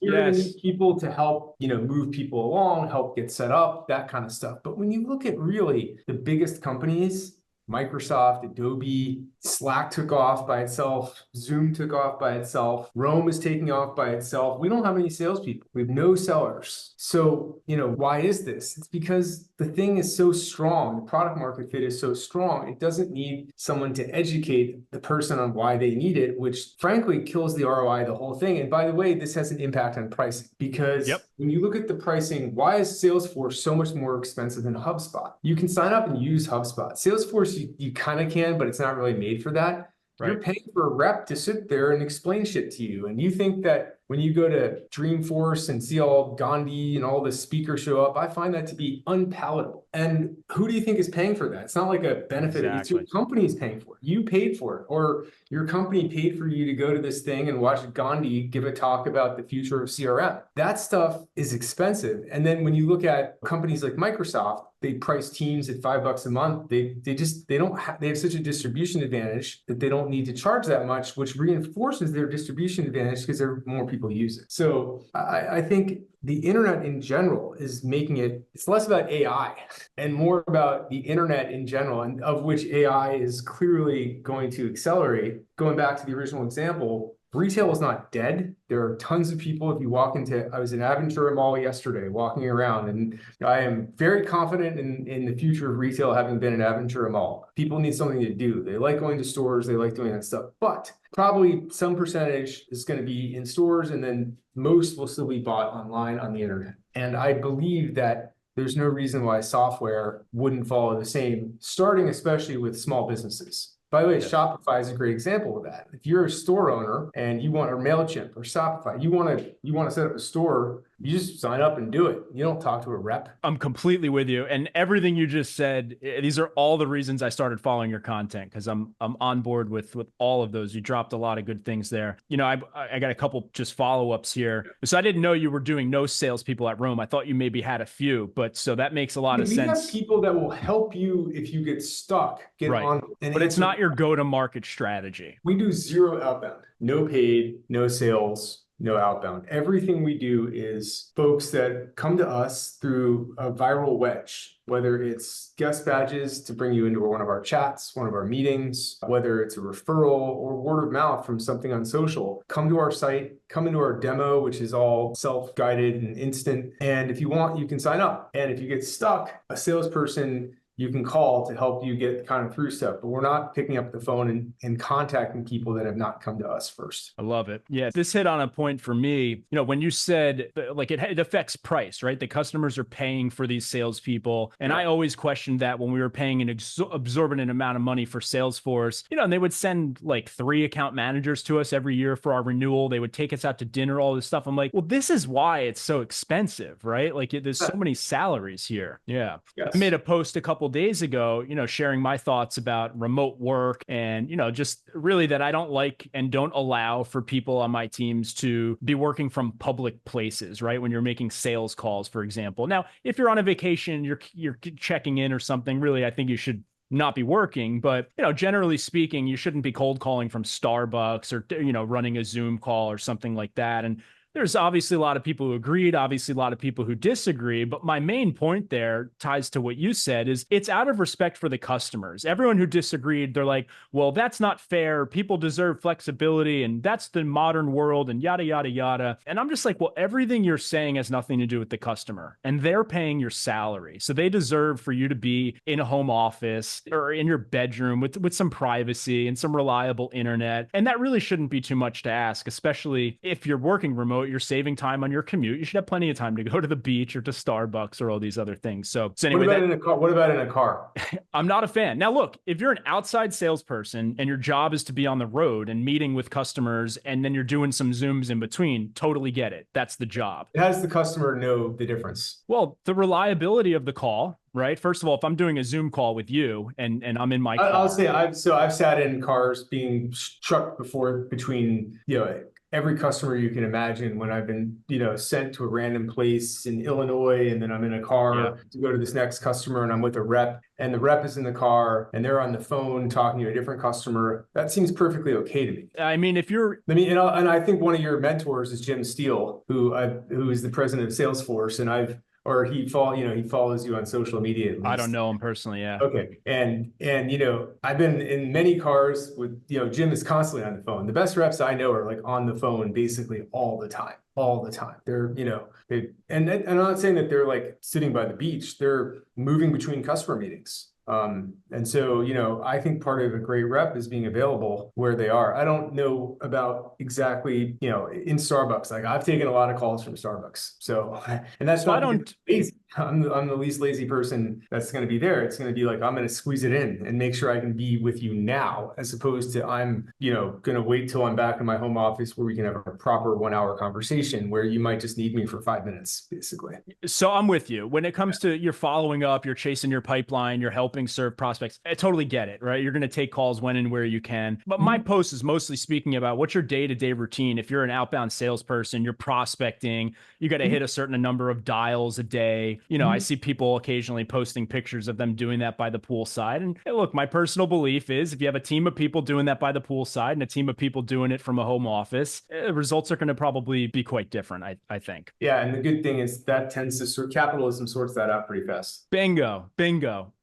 you're going to need people to help, move people along, help get set up, that kind of stuff. But when you look at really the biggest companies, Microsoft, Adobe, Slack took off by itself, Zoom took off by itself, Rome is taking off by itself. We don't have any salespeople. We have no sellers. So, why is this? It's because the thing is so strong. The product market fit is so strong. It doesn't need someone to educate the person on why they need it, which frankly kills the ROI, the whole thing. And by the way, this has an impact on pricing because when you look at the pricing, why is Salesforce so much more expensive than HubSpot? You can sign up and use HubSpot. Salesforce, you kind of can, but it's not really made for that. You're paying for a rep to sit there and explain shit to you. And you think that when you go to Dreamforce and see all Gandhi and all the speakers show up, I find that to be unpalatable. And who do you think is paying for that? It's not like a benefit. It's your company's paying for it. You paid for it, or your company paid for you to go to this thing and watch Gandhi give a talk about the future of CRM. That stuff is expensive. And then when you look at companies like Microsoft, they price teams at $5 a month. They have such a distribution advantage that they don't need to charge that much, which reinforces their distribution advantage because there are more people use it. So I think the internet in general is making it's less about AI and more about the internet in general, and of which AI is clearly going to accelerate. Going back to the original example, retail is not dead. There are tons of people. If you walk I was in Aventura Mall yesterday walking around, and I am very confident in the future of retail, having been in Aventura Mall. People need something to do. They like going to stores. They like doing that stuff. But probably some percentage is going to be in stores, and then most will still be bought online on the internet. And I believe that there's no reason why software wouldn't follow the same, starting especially with small businesses. By the way, Shopify is a great example of that. If you're a store owner and you want, or MailChimp or Shopify, you want to set up a store, you just sign up and do it. You don't talk to a rep. I'm completely with you. And everything you just said, these are all the reasons I started following your content, because I'm on board with all of those. You dropped a lot of good things there. I got a couple just follow-ups here. So I didn't know you were doing no salespeople at Rome. I thought you maybe had a few, but so that makes a lot of sense. We have people that will help you if you get stuck, on. But it's not your go-to-market strategy. We do zero outbound, no paid, no sales, no outbound. Everything we do is folks that come to us through a viral wedge, whether it's guest badges to bring you into one of our chats, one of our meetings, whether it's a referral or word of mouth from something on social. Come to our site, come into our demo, which is all self-guided and instant. And if you want, you can sign up. And if you get stuck, a salesperson you can call to help you get kind of through stuff, but we're not picking up the phone and contacting people that have not come to us first. I love it. Yeah, this hit on a point for me. When you said like it affects price, right? The customers are paying for these salespeople. And I always questioned that when we were paying an exorbitant amount of money for Salesforce, and they would send like 3 account managers to us every year for our renewal. They would take us out to dinner, all this stuff. I'm like, well, this is why it's so expensive, right? Like there's so many salaries here. Yeah. Yes. I made a post a couple days ago, sharing my thoughts about remote work and, just really that I don't like and don't allow for people on my teams to be working from public places, right? When you're making sales calls, for example. Now, if you're on a vacation, you're checking in or something, really, I think you should not be working, but generally speaking, you shouldn't be cold calling from Starbucks or running a Zoom call or something like that. And there's obviously a lot of people who agreed, obviously a lot of people who disagree, but my main point there ties to what you said is it's out of respect for the customers. Everyone who disagreed, they're like, well, that's not fair. People deserve flexibility and that's the modern world and yada, yada, yada. And I'm just like, well, everything you're saying has nothing to do with the customer and they're paying your salary. So they deserve for you to be in a home office or in your bedroom with some privacy and some reliable internet. And that really shouldn't be too much to ask, especially if you're working remote. you're saving time on your commute. You should have plenty of time to go to the beach or to Starbucks or all these other things. So anyway, what about in a car? What about in a car? I'm not a fan. Now, look, if you're an outside salesperson and your job is to be on the road and meeting with customers, and then you're doing some Zooms in between, totally get it. That's the job. How does the customer know the difference? Well, the reliability of the call, right? First of all, if I'm doing a Zoom call with you and I'm in my car. I'll say I've sat in cars being trucked before between, every customer you can imagine when I've been, sent to a random place in Illinois, and then I'm in a car to go to this next customer, and I'm with a rep, and the rep is in the car and they're on the phone talking to a different customer. That seems perfectly okay to me. I mean, and I think one of your mentors is Jim Steele, who is the president of Salesforce, and he follows you on social media at least. I don't know him personally, yeah. Okay. And I've been in many cars with, Jim is constantly on the phone. The best reps I know are like on the phone basically all the time. They're, and I'm not saying that they're like sitting by the beach. They're moving between customer meetings. And so, I think part of a great rep is being available where they are. I don't know about exactly, in Starbucks. Like I've taken a lot of calls from Starbucks. So, and that's not lazy. I'm the least lazy person that's going to be there. It's going to be like, I'm going to squeeze it in and make sure I can be with you now, as opposed to I'm, going to wait till I'm back in my home office where we can have a proper 1 hour conversation where you might just need me for 5 minutes, basically. So I'm with you. When it comes to you're following up, you're chasing your pipeline, you're helping serve prospects. I totally get it, right? You're going to take calls when and where you can. But my post is mostly speaking about what's your day-to-day routine. If you're an outbound salesperson, you're prospecting, you got to hit a certain number of dials a day. I see people occasionally posting pictures of them doing that by the poolside. And hey, look, my personal belief is if you have a team of people doing that by the poolside and a team of people doing it from a home office, results are going to probably be quite different, I think. Yeah. And the good thing is that tends to capitalism sorts that out pretty fast. Bingo.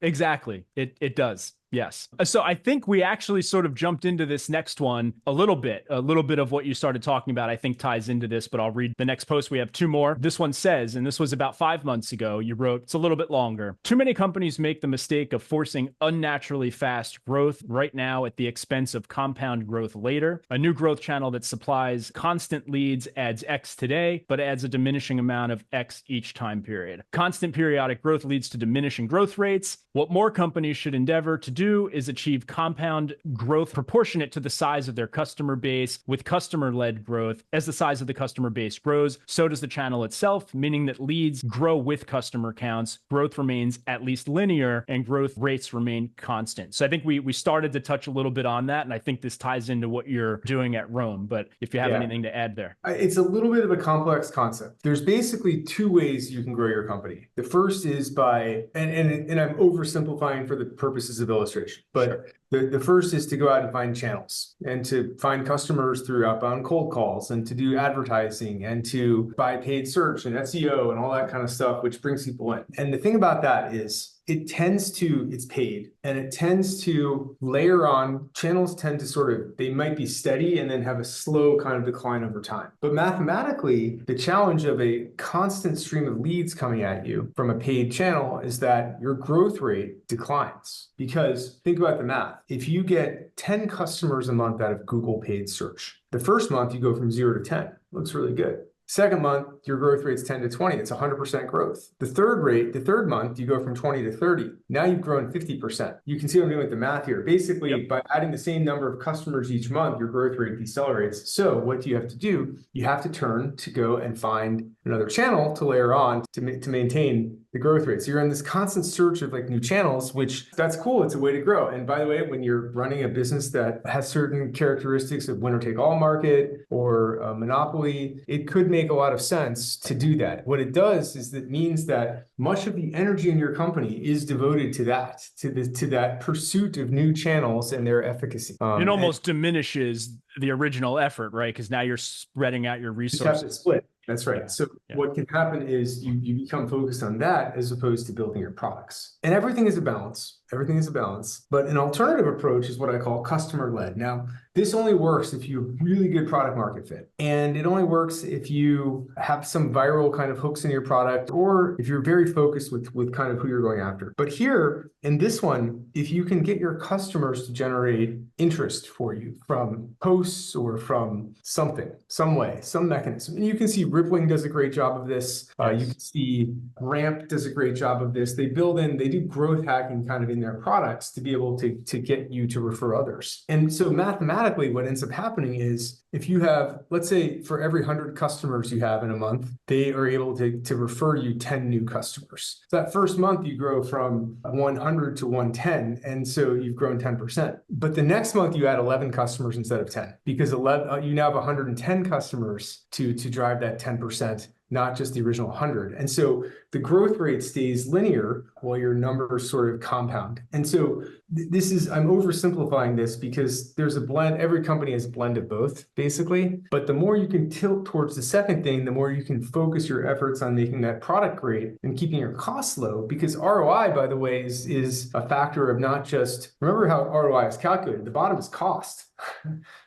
Exactly. It does. Yes. So I think we actually sort of jumped into this next one a little bit of what you started talking about, I think ties into this, but I'll read the next post. We have two more. This one says, and this was about 5 months ago, you wrote, it's a little bit longer. Too many companies make the mistake of forcing unnaturally fast growth right now at the expense of compound growth later. A new growth channel that supplies constant leads adds X today, but adds a diminishing amount of X each time period. Constant periodic growth leads to diminishing growth rates. What more companies should endeavor to do is achieve compound growth proportionate to the size of their customer base, with customer-led growth. As the size of the customer base grows, so does the channel itself, meaning that leads grow with customer counts, growth remains at least linear, and growth rates remain constant. So I think we started to touch a little bit on that, and I think this ties into what you're doing at Rome, but if you have anything to add there. It's a little bit of a complex concept. There's basically two ways you can grow your company. The first is by, and I'm oversimplifying for the purposes of illustration, but the first is to go out and find channels and to find customers through outbound cold calls and to do advertising and to buy paid search and SEO and all that kind of stuff, which brings people in. And the thing about that is it's paid, and it tends to layer on. Channels tend to they might be steady and then have a slow kind of decline over time. But mathematically, the challenge of a constant stream of leads coming at you from a paid channel is that your growth rate declines. Because think about the math. If you get 10 customers a month out of Google paid search, the first month you go from 0 to 10. Looks really good. Second month, your growth rate's 10 to 20. It's 100% growth. The third month, you go from 20 to 30. Now you've grown 50%. You can see what I'm doing with the math here. Basically, by adding the same number of customers each month, your growth rate decelerates. So what do you have to do? You have to turn to go and find another channel to layer on to maintain the growth rate. So you're in this constant search of new channels, which that's cool. It's a way to grow. And by the way, when you're running a business that has certain characteristics of winner take all market or a monopoly, it could make a lot of sense to do that. What it does is it means that much of the energy in your company is devoted to that pursuit of new channels and their efficacy. It almost diminishes the original effort, right? Because now you're spreading out your resources. You have to split. That's right. So what can happen is you become focused on that as opposed to building your products. And everything is a balance. Everything is a balance. But an alternative approach is what I call customer-led. Now, this only works if you have really good product market fit. And it only works if you have some viral kind of hooks in your product, or if you're very focused with kind of who you're going after. But here, in this one, if you can get your customers to generate interest for you from posts or from something, some way, some mechanism. And you can see Rippling does a great job of this. Yes. You can see Ramp does a great job of this. They do growth hacking kind of in their products to be able to get you to refer others. And so mathematically, what ends up happening is if you have, let's say for every 100 customers you have in a month, they are able to refer you 10 new customers. So that first month you grow from 100 to 110. And so you've grown 10%. But the next month you add 11 customers instead of 10 because you now have 110 customers to drive that 10%. Not just the original 100. And so the growth rate stays linear while your numbers sort of compound. And so I'm oversimplifying this because there's a blend, every company has a blend of both, basically. But the more you can tilt towards the second thing, the more you can focus your efforts on making that product great and keeping your costs low. Because ROI, by the way, is a factor of not just, remember how ROI is calculated, the bottom is cost.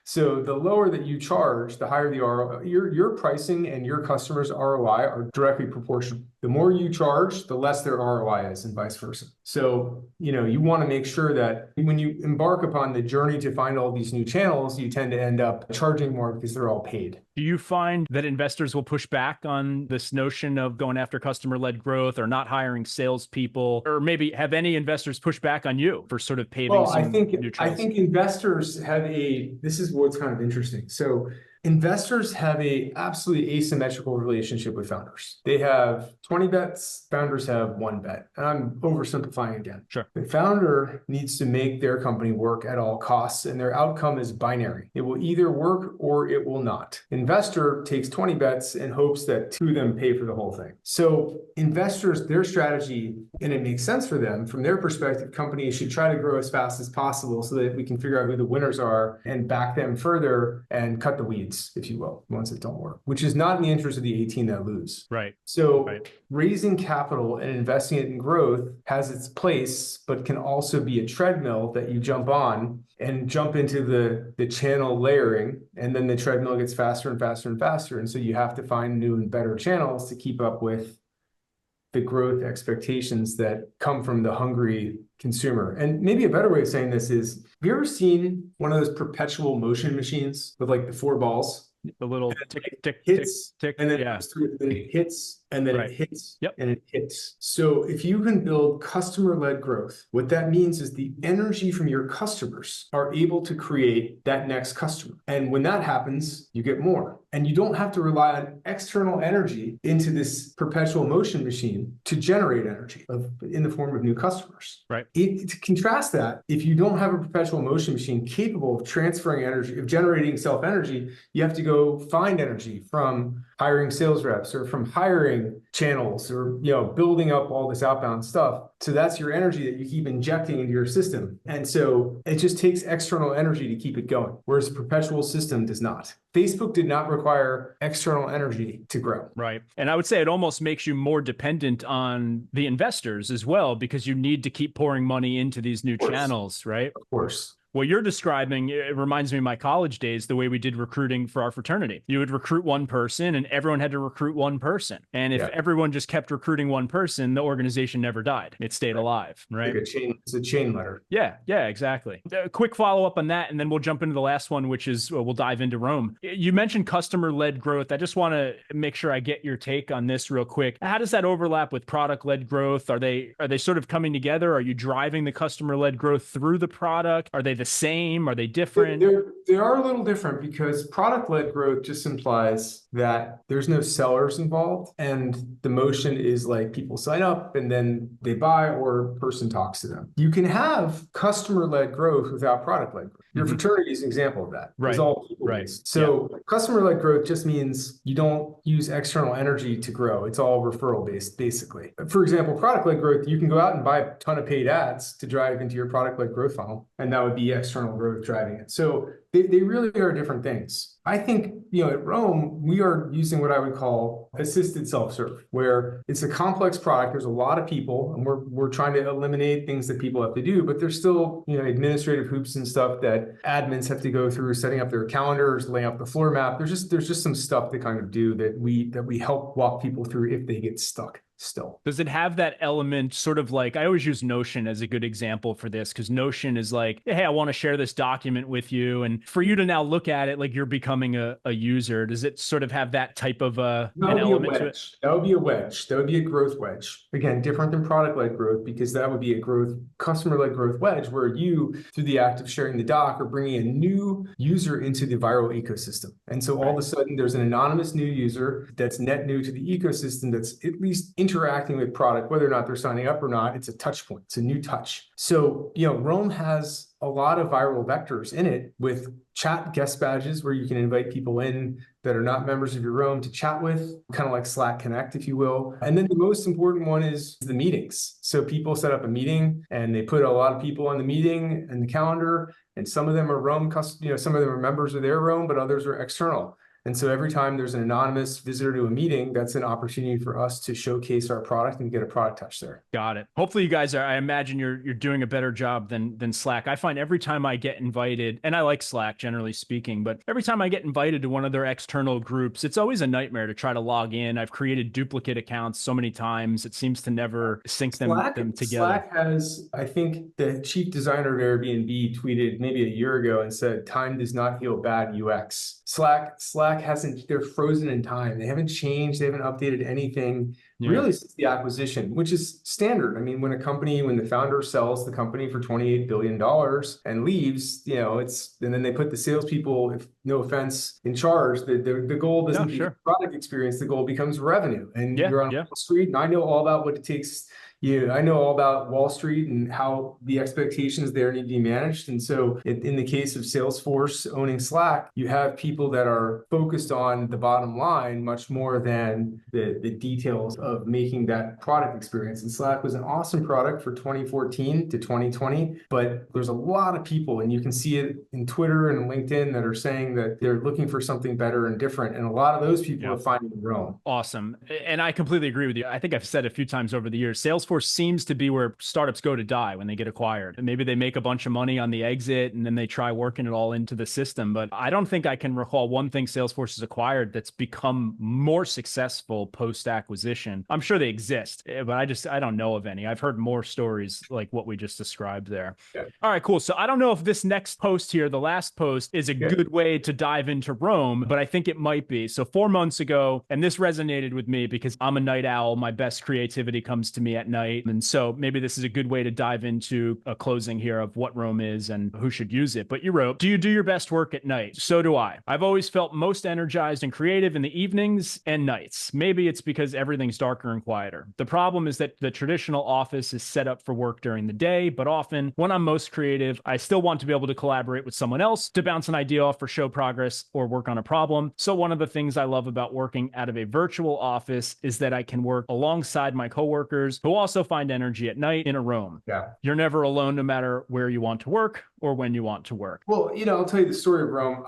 So the lower that you charge, the higher the ROI. Your pricing and your customers' ROI are directly proportional. The more you charge, the less their ROI is, and vice versa. So, you want to make sure that when you embark upon the journey to find all these new channels, you tend to end up charging more because they're all paid. Do you find that investors will push back on this notion of going after customer-led growth or not hiring salespeople? Or maybe have any investors push back on you for sort of paving some new trails? I think investors have this is what's kind of interesting. So investors have a absolutely asymmetrical relationship with founders. They have 20 bets, founders have 1 bet. And I'm oversimplifying again. Sure. The founder needs to make their company work at all costs, and their outcome is binary. It will either work or it will not. Investor takes 20 bets and hopes that 2 of them pay for the whole thing. So investors, their strategy, and it makes sense for them, from their perspective, companies should try to grow as fast as possible so that we can figure out who the winners are and back them further and cut the weeds, if you will, ones that don't work, which is not in the interest of the 18 that lose. Right. So raising capital and investing it in growth has its place, but can also be a treadmill that you jump on and jump into the channel layering, and then the treadmill gets faster and faster and faster. And so you have to find new and better channels to keep up with the growth expectations that come from the hungry consumer. And maybe a better way of saying this is, have you ever seen one of those perpetual motion machines with like the 4 balls? The little tick, tick, hits, tick, tick. And then, yeah. then it hits, and then Right. it hits, Yep. and it hits. So if you can build customer-led growth, what that means is the energy from your customers are able to create that next customer. And when that happens, you get more. And you don't have to rely on external energy into this perpetual motion machine to generate energy in the form of new customers. Right. To contrast that, if you don't have a perpetual motion machine capable of transferring energy, of generating self-energy, you have to go find energy from hiring sales reps or from hiring channels or building up all this outbound stuff. So that's your energy that you keep injecting into your system. And so it just takes external energy to keep it going, whereas a perpetual system does not. Facebook did not require external energy to grow. Right. And I would say it almost makes you more dependent on the investors as well, because you need to keep pouring money into these new channels, right? Of course. What you're describing, it reminds me of my college days, the way we did recruiting for our fraternity. You would recruit one person and everyone had to recruit one person. And if everyone just kept recruiting one person, the organization never died. It stayed alive, right? Like it's a chain letter. Yeah, exactly. A quick follow-up on that, and then we'll jump into the last one, which is we'll dive into Rome. You mentioned customer-led growth. I just want to make sure I get your take on this real quick. How does that overlap with product-led growth? Are they sort of coming together? Are you driving the customer-led growth through the product? Are they the same? Are they different? They are a little different because product-led growth just implies that there's no sellers involved, and the motion is like people sign up and then they buy or a person talks to them. You can have customer-led growth without product-led growth. Your fraternity is an example of that. Right. It's all people-based. So customer-led growth just means you don't use external energy to grow. It's all referral-based, basically. For example, product-led growth, you can go out and buy a ton of paid ads to drive into your product-led growth funnel, and that would be external growth driving it. So they really are different things. I think, at Rome, we are using what I would call assisted self-serve, where it's a complex product. There's a lot of people, and we're trying to eliminate things that people have to do, but there's still, administrative hoops and stuff that admins have to go through, setting up their calendars, laying out the floor map. There's just some stuff to kind of do that we help walk people through if they get stuck. Still. Does it have that element, sort of like, I always use Notion as a good example for this, because Notion is like, hey, I want to share this document with you. And for you to now look at it like you're becoming a user, does it sort of have that type of an element to it? That would be a wedge. That would be a growth wedge. Again, different than product-led growth, because that would be a customer-led growth wedge, where you, through the act of sharing the doc, are bringing a new user into the viral ecosystem. And so all of a sudden, there's an anonymous new user that's net new to the ecosystem, that's at least interacting with product, whether or not they're signing up or not. It's a touch point. It's a new touch. So, Rome has a lot of viral vectors in it, with chat guest badges where you can invite people in that are not members of your Rome to chat with, kind of like Slack Connect, if you will. And then the most important one is the meetings. So people set up a meeting and they put a lot of people on the meeting and the calendar, and some of them are Rome, some of them are members of their Rome, but others are external. And so every time there's an anonymous visitor to a meeting, that's an opportunity for us to showcase our product and get a product touch there. Got it. Hopefully you guys I imagine you're doing a better job than Slack. I find every time I get invited, and I like Slack generally speaking, but every time I get invited to one of their external groups, it's always a nightmare to try to log in. I've created duplicate accounts so many times. It seems to never sync them together. Slack has, I think the chief designer of Airbnb tweeted maybe a year ago and said, time does not heal bad UX. Slack hasn't, they're frozen in time. They haven't changed. They haven't updated anything really since the acquisition, which is standard. I mean, when the founder sells the company for $28 billion and leaves, and then they put the salespeople, if no offense, in charge, the goal doesn't be product experience. The goal becomes revenue. And you're on Wall Street, and I know all about what it takes. I know all about Wall Street and how the expectations there need to be managed. And so in the case of Salesforce owning Slack, you have people that are focused on the bottom line much more than the details of making that product experience. And Slack was an awesome product for 2014 to 2020, but there's a lot of people, and you can see it in Twitter and LinkedIn, that are saying that they're looking for something better and different. And a lot of those people are finding their own. Awesome. And I completely agree with you. I think I've said a few times over the years, Salesforce seems to be where startups go to die when they get acquired. And maybe they make a bunch of money on the exit and then they try working it all into the system. But I don't think I can recall one thing Salesforce has acquired that's become more successful post-acquisition. I'm sure they exist, but I don't know of any. I've heard more stories like what we just described there. Yeah. All right, cool. So I don't know if this next post here, the last post, is a good way to dive into Rome, but I think it might be. So 4 months ago, and this resonated with me because I'm a night owl. My best creativity comes to me at night. And so maybe this is a good way to dive into a closing here of what Rome is and who should use it. But you wrote, do you do your best work at night? So do I. I've always felt most energized and creative in the evenings and nights. Maybe it's because everything's darker and quieter. The problem is that the traditional office is set up for work during the day, but often when I'm most creative, I still want to be able to collaborate with someone else to bounce an idea off for show progress or work on a problem. So one of the things I love about working out of a virtual office is that I can work alongside my coworkers who also find energy at night in a Rome. Yeah. You're never alone no matter where you want to work or when you want to work. Well, I'll tell you the story of Rome.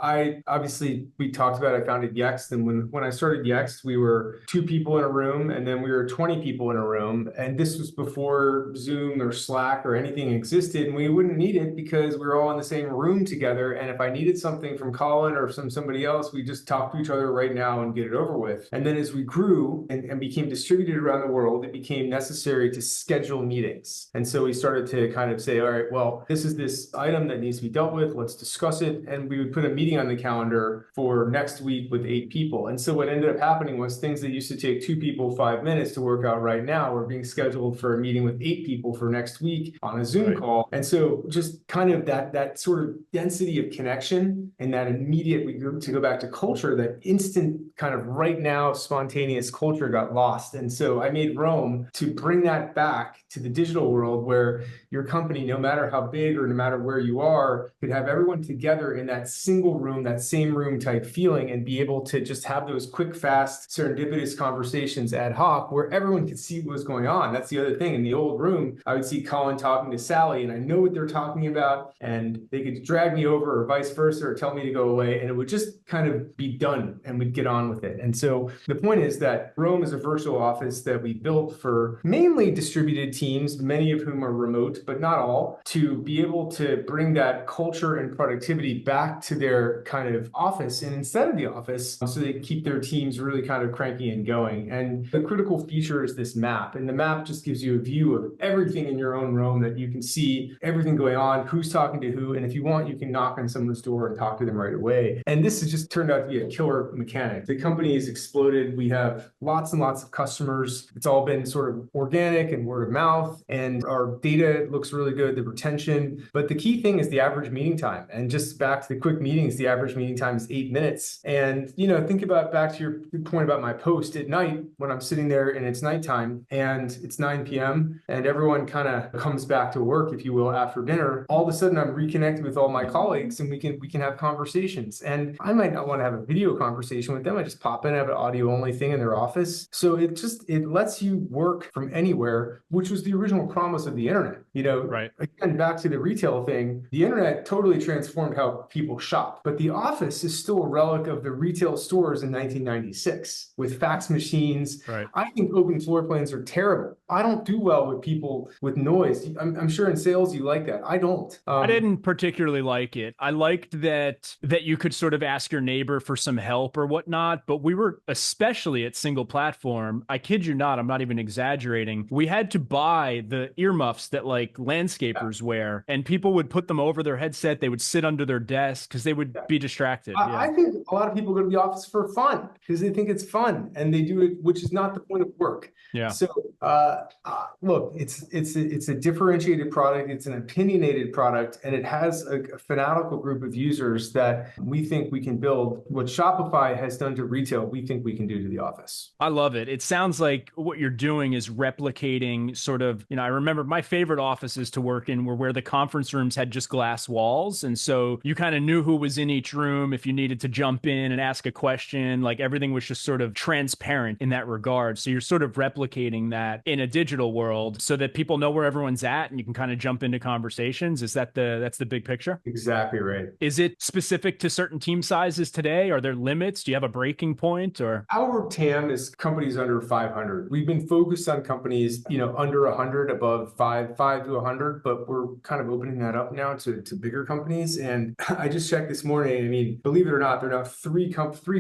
We talked about, I founded Yext. And when I started Yext, we were 2 people in a room, and then we were 20 people in a room. And this was before Zoom or Slack or anything existed. And we wouldn't need it because we were all in the same room together. And if I needed something from Collin or from somebody else, we just talk to each other right now and get it over with. And then as we grew and became distributed around the world, it became necessary to schedule meetings. And so we started to kind of say, all right, well, this is this item that needs to be dealt with. Let's discuss it. And we would put a meeting on the calendar for next week with 8 people. And so what ended up happening was things that used to take 2 people 5 minutes to work out right now were being scheduled for a meeting with 8 people for next week on a Zoom call. And so just kind of that sort of density of connection and that immediate, to go back to culture, that instant kind of right now spontaneous culture got lost. And so I made Rome to bring that back to the digital world, where your company, no matter how big or no matter where you you are, could have everyone together in that single room, that same room type feeling, and be able to just have those quick, fast, serendipitous conversations ad hoc where everyone could see what was going on. That's the other thing. In the old room, I would see Collin talking to Sally, and I know what they're talking about, and they could drag me over or vice versa, or tell me to go away, and it would just kind of be done, and we'd get on with it. And so the point is that Rome is a virtual office that we built for mainly distributed teams, many of whom are remote, but not all, to be able to bring that culture and productivity back to their kind of office and instead of the office, so they keep their teams really kind of cranky and going. And the critical feature is this map. And the map just gives you a view of everything in your own Rome, that you can see everything going on, who's talking to who. And if you want, you can knock on someone's door and talk to them right away. And this has just turned out to be a killer mechanic. The company has exploded. We have lots and lots of customers. It's all been sort of organic and word of mouth. And our data looks really good, the retention. But the key thing is the average meeting time. And just back to the quick meetings, the average meeting time is 8 minutes. And, think about back to your point about my post at night when I'm sitting there and it's nighttime and it's 9 p.m. and everyone kind of comes back to work, if you will, after dinner. All of a sudden I'm reconnected with all my colleagues and we can have conversations. And I might not want to have a video conversation with them. I just pop in, have an audio only thing in their office. So it lets you work from anywhere, which was the original promise of the internet. Right. Again, back to the retail thing, the internet totally transformed how people shop, but the office is still a relic of the retail stores in 1996 with fax machines. Right. I think open floor plans are terrible. I don't do well with people with noise. I'm sure in sales you like that. I don't. I didn't particularly like it. I liked that you could sort of ask your neighbor for some help or whatnot, but we were, especially at SinglePlatform, I kid you not, I'm not even exaggerating, we had to buy the earmuffs that like landscapers wear, and people would put them over their headset. They would sit under their desk because they would be distracted. I think a lot of people go to the office for fun because they think it's fun and they do it, which is not the point of work. Yeah. So look, it's a differentiated product. It's an opinionated product, and it has a fanatical group of users that we think we can build. What Shopify has done to retail, we think we can do to the office. I love it. It sounds like what you're doing is replicating sort of, I remember my favorite offices to work in were where the conference rooms had just glass walls. And so you kind of knew who was in each room. If you needed to jump in and ask a question, like everything was just sort of transparent in that regard. So you're sort of replicating that in a digital world so that people know where everyone's at and you can kind of jump into conversations. That's the big picture? Exactly right. Is it specific to certain team sizes today? Are there limits? Do you have a breaking point or? Our TAM is companies under 500. We've been focused on companies, under 100, above 5 to 100, but we're kind of opening that up now to bigger companies. And I just checked this morning. I mean, believe it or not, there are now three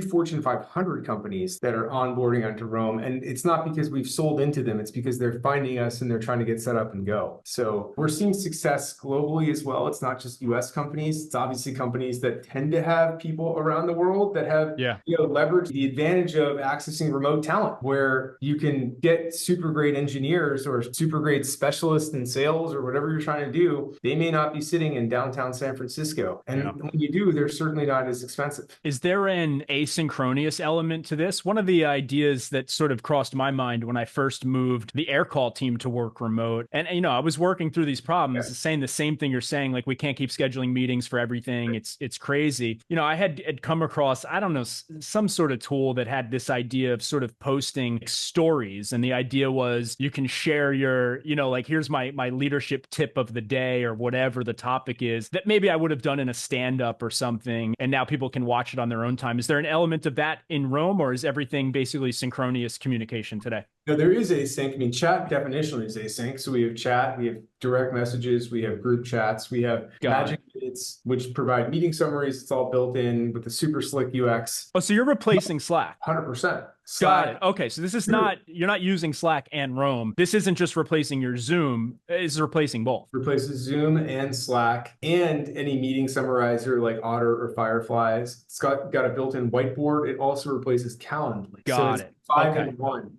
Fortune 500 companies that are onboarding onto Rome. And it's not because we've sold into them. It's because they're finding us and they're trying to get set up and go. So we're seeing success globally as well. It's not just US companies. It's obviously companies that tend to have people around the world that have, leverage the advantage of accessing remote talent, where you can get super great engineers or super great specialists in sales or whatever you're trying to do. They may not be sitting in downtown San Francisco. And when you do, they're certainly not as expensive. Is there an asynchronous element to this? One of the ideas that sort of crossed my mind when I first moved the air call team to work remote, and I was working through these problems, saying the same thing you're saying, like we can't keep scheduling meetings for everything. It's crazy. I had come across, I don't know, some sort of tool that had this idea of sort of posting stories. And the idea was you can share your, like, here's my leadership tip of the day or whatever the topic is that maybe I would have done in a stand-up or something. And now people can watch it on their own time. Is there an element of that in Rome, or is everything basically synchronous communication today? No, there is async. I mean, chat definitionally is async. So we have chat, we have direct messages, we have group chats, we have Magic Minutes, which provide meeting summaries. It's all built in with the super slick UX. Oh, so you're replacing Slack? 100%. Got it. Okay, so this is you're not using Slack and Rome. This isn't just replacing your Zoom. It's replacing both. Replaces Zoom and Slack and any meeting summarizer like Otter or Fireflies. It's got a built-in whiteboard. It also replaces Calendly. Got it. 5 in 1.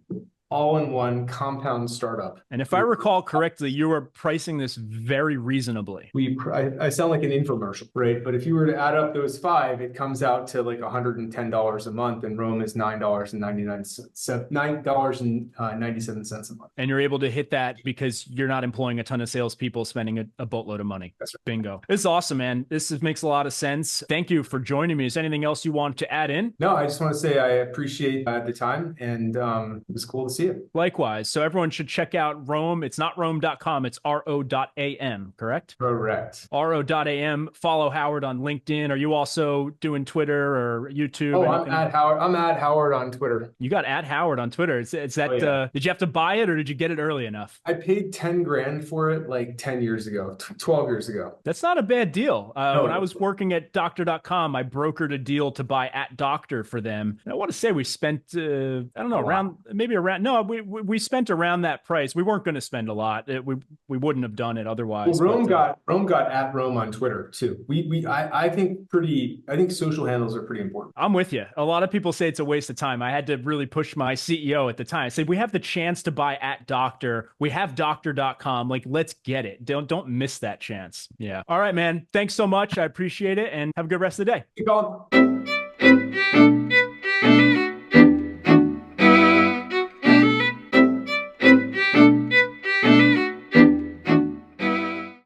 all-in-one compound startup. And if I recall correctly, you were pricing this very reasonably. I sound like an infomercial, right? But if you were to add up those five, it comes out to like $110 a month, and Rome is $9.97 a month. And you're able to hit that because you're not employing a ton of salespeople spending a boatload of money. That's right. Bingo. This is awesome, man. Makes a lot of sense. Thank you for joining me. Is there anything else you want to add in? No, I just want to say I appreciate the time, and it was cool to see it. Likewise. So everyone should check out Rome. It's not Rome.com. It's ro.am, correct? Correct. ro.am. Follow Howard on LinkedIn. Are you also doing Twitter or YouTube? Oh, I'm at Howard. I'm at Howard on Twitter. You got at Howard on Twitter. It's that. Oh, yeah. Did you have to buy it or did you get it early enough? I paid 10 grand for it like 10 years ago, 12 years ago. That's not a bad deal. No, when I was working at doctor.com, I brokered a deal to buy at Doctor for them. And I want to say we spent, I don't know, we spent around that price. We weren't going to spend a lot. We wouldn't have done it otherwise. Well, Rome got at Rome on Twitter too. I think social handles are pretty important. I'm with you. A lot of people say it's a waste of time. I had to really push my CEO at the time. I said, we have the chance to buy at Doctor. We have doctor.com. Like, let's get it. Don't miss that chance. Yeah. All right, man. Thanks so much. I appreciate it, and have a good rest of the day. Keep going.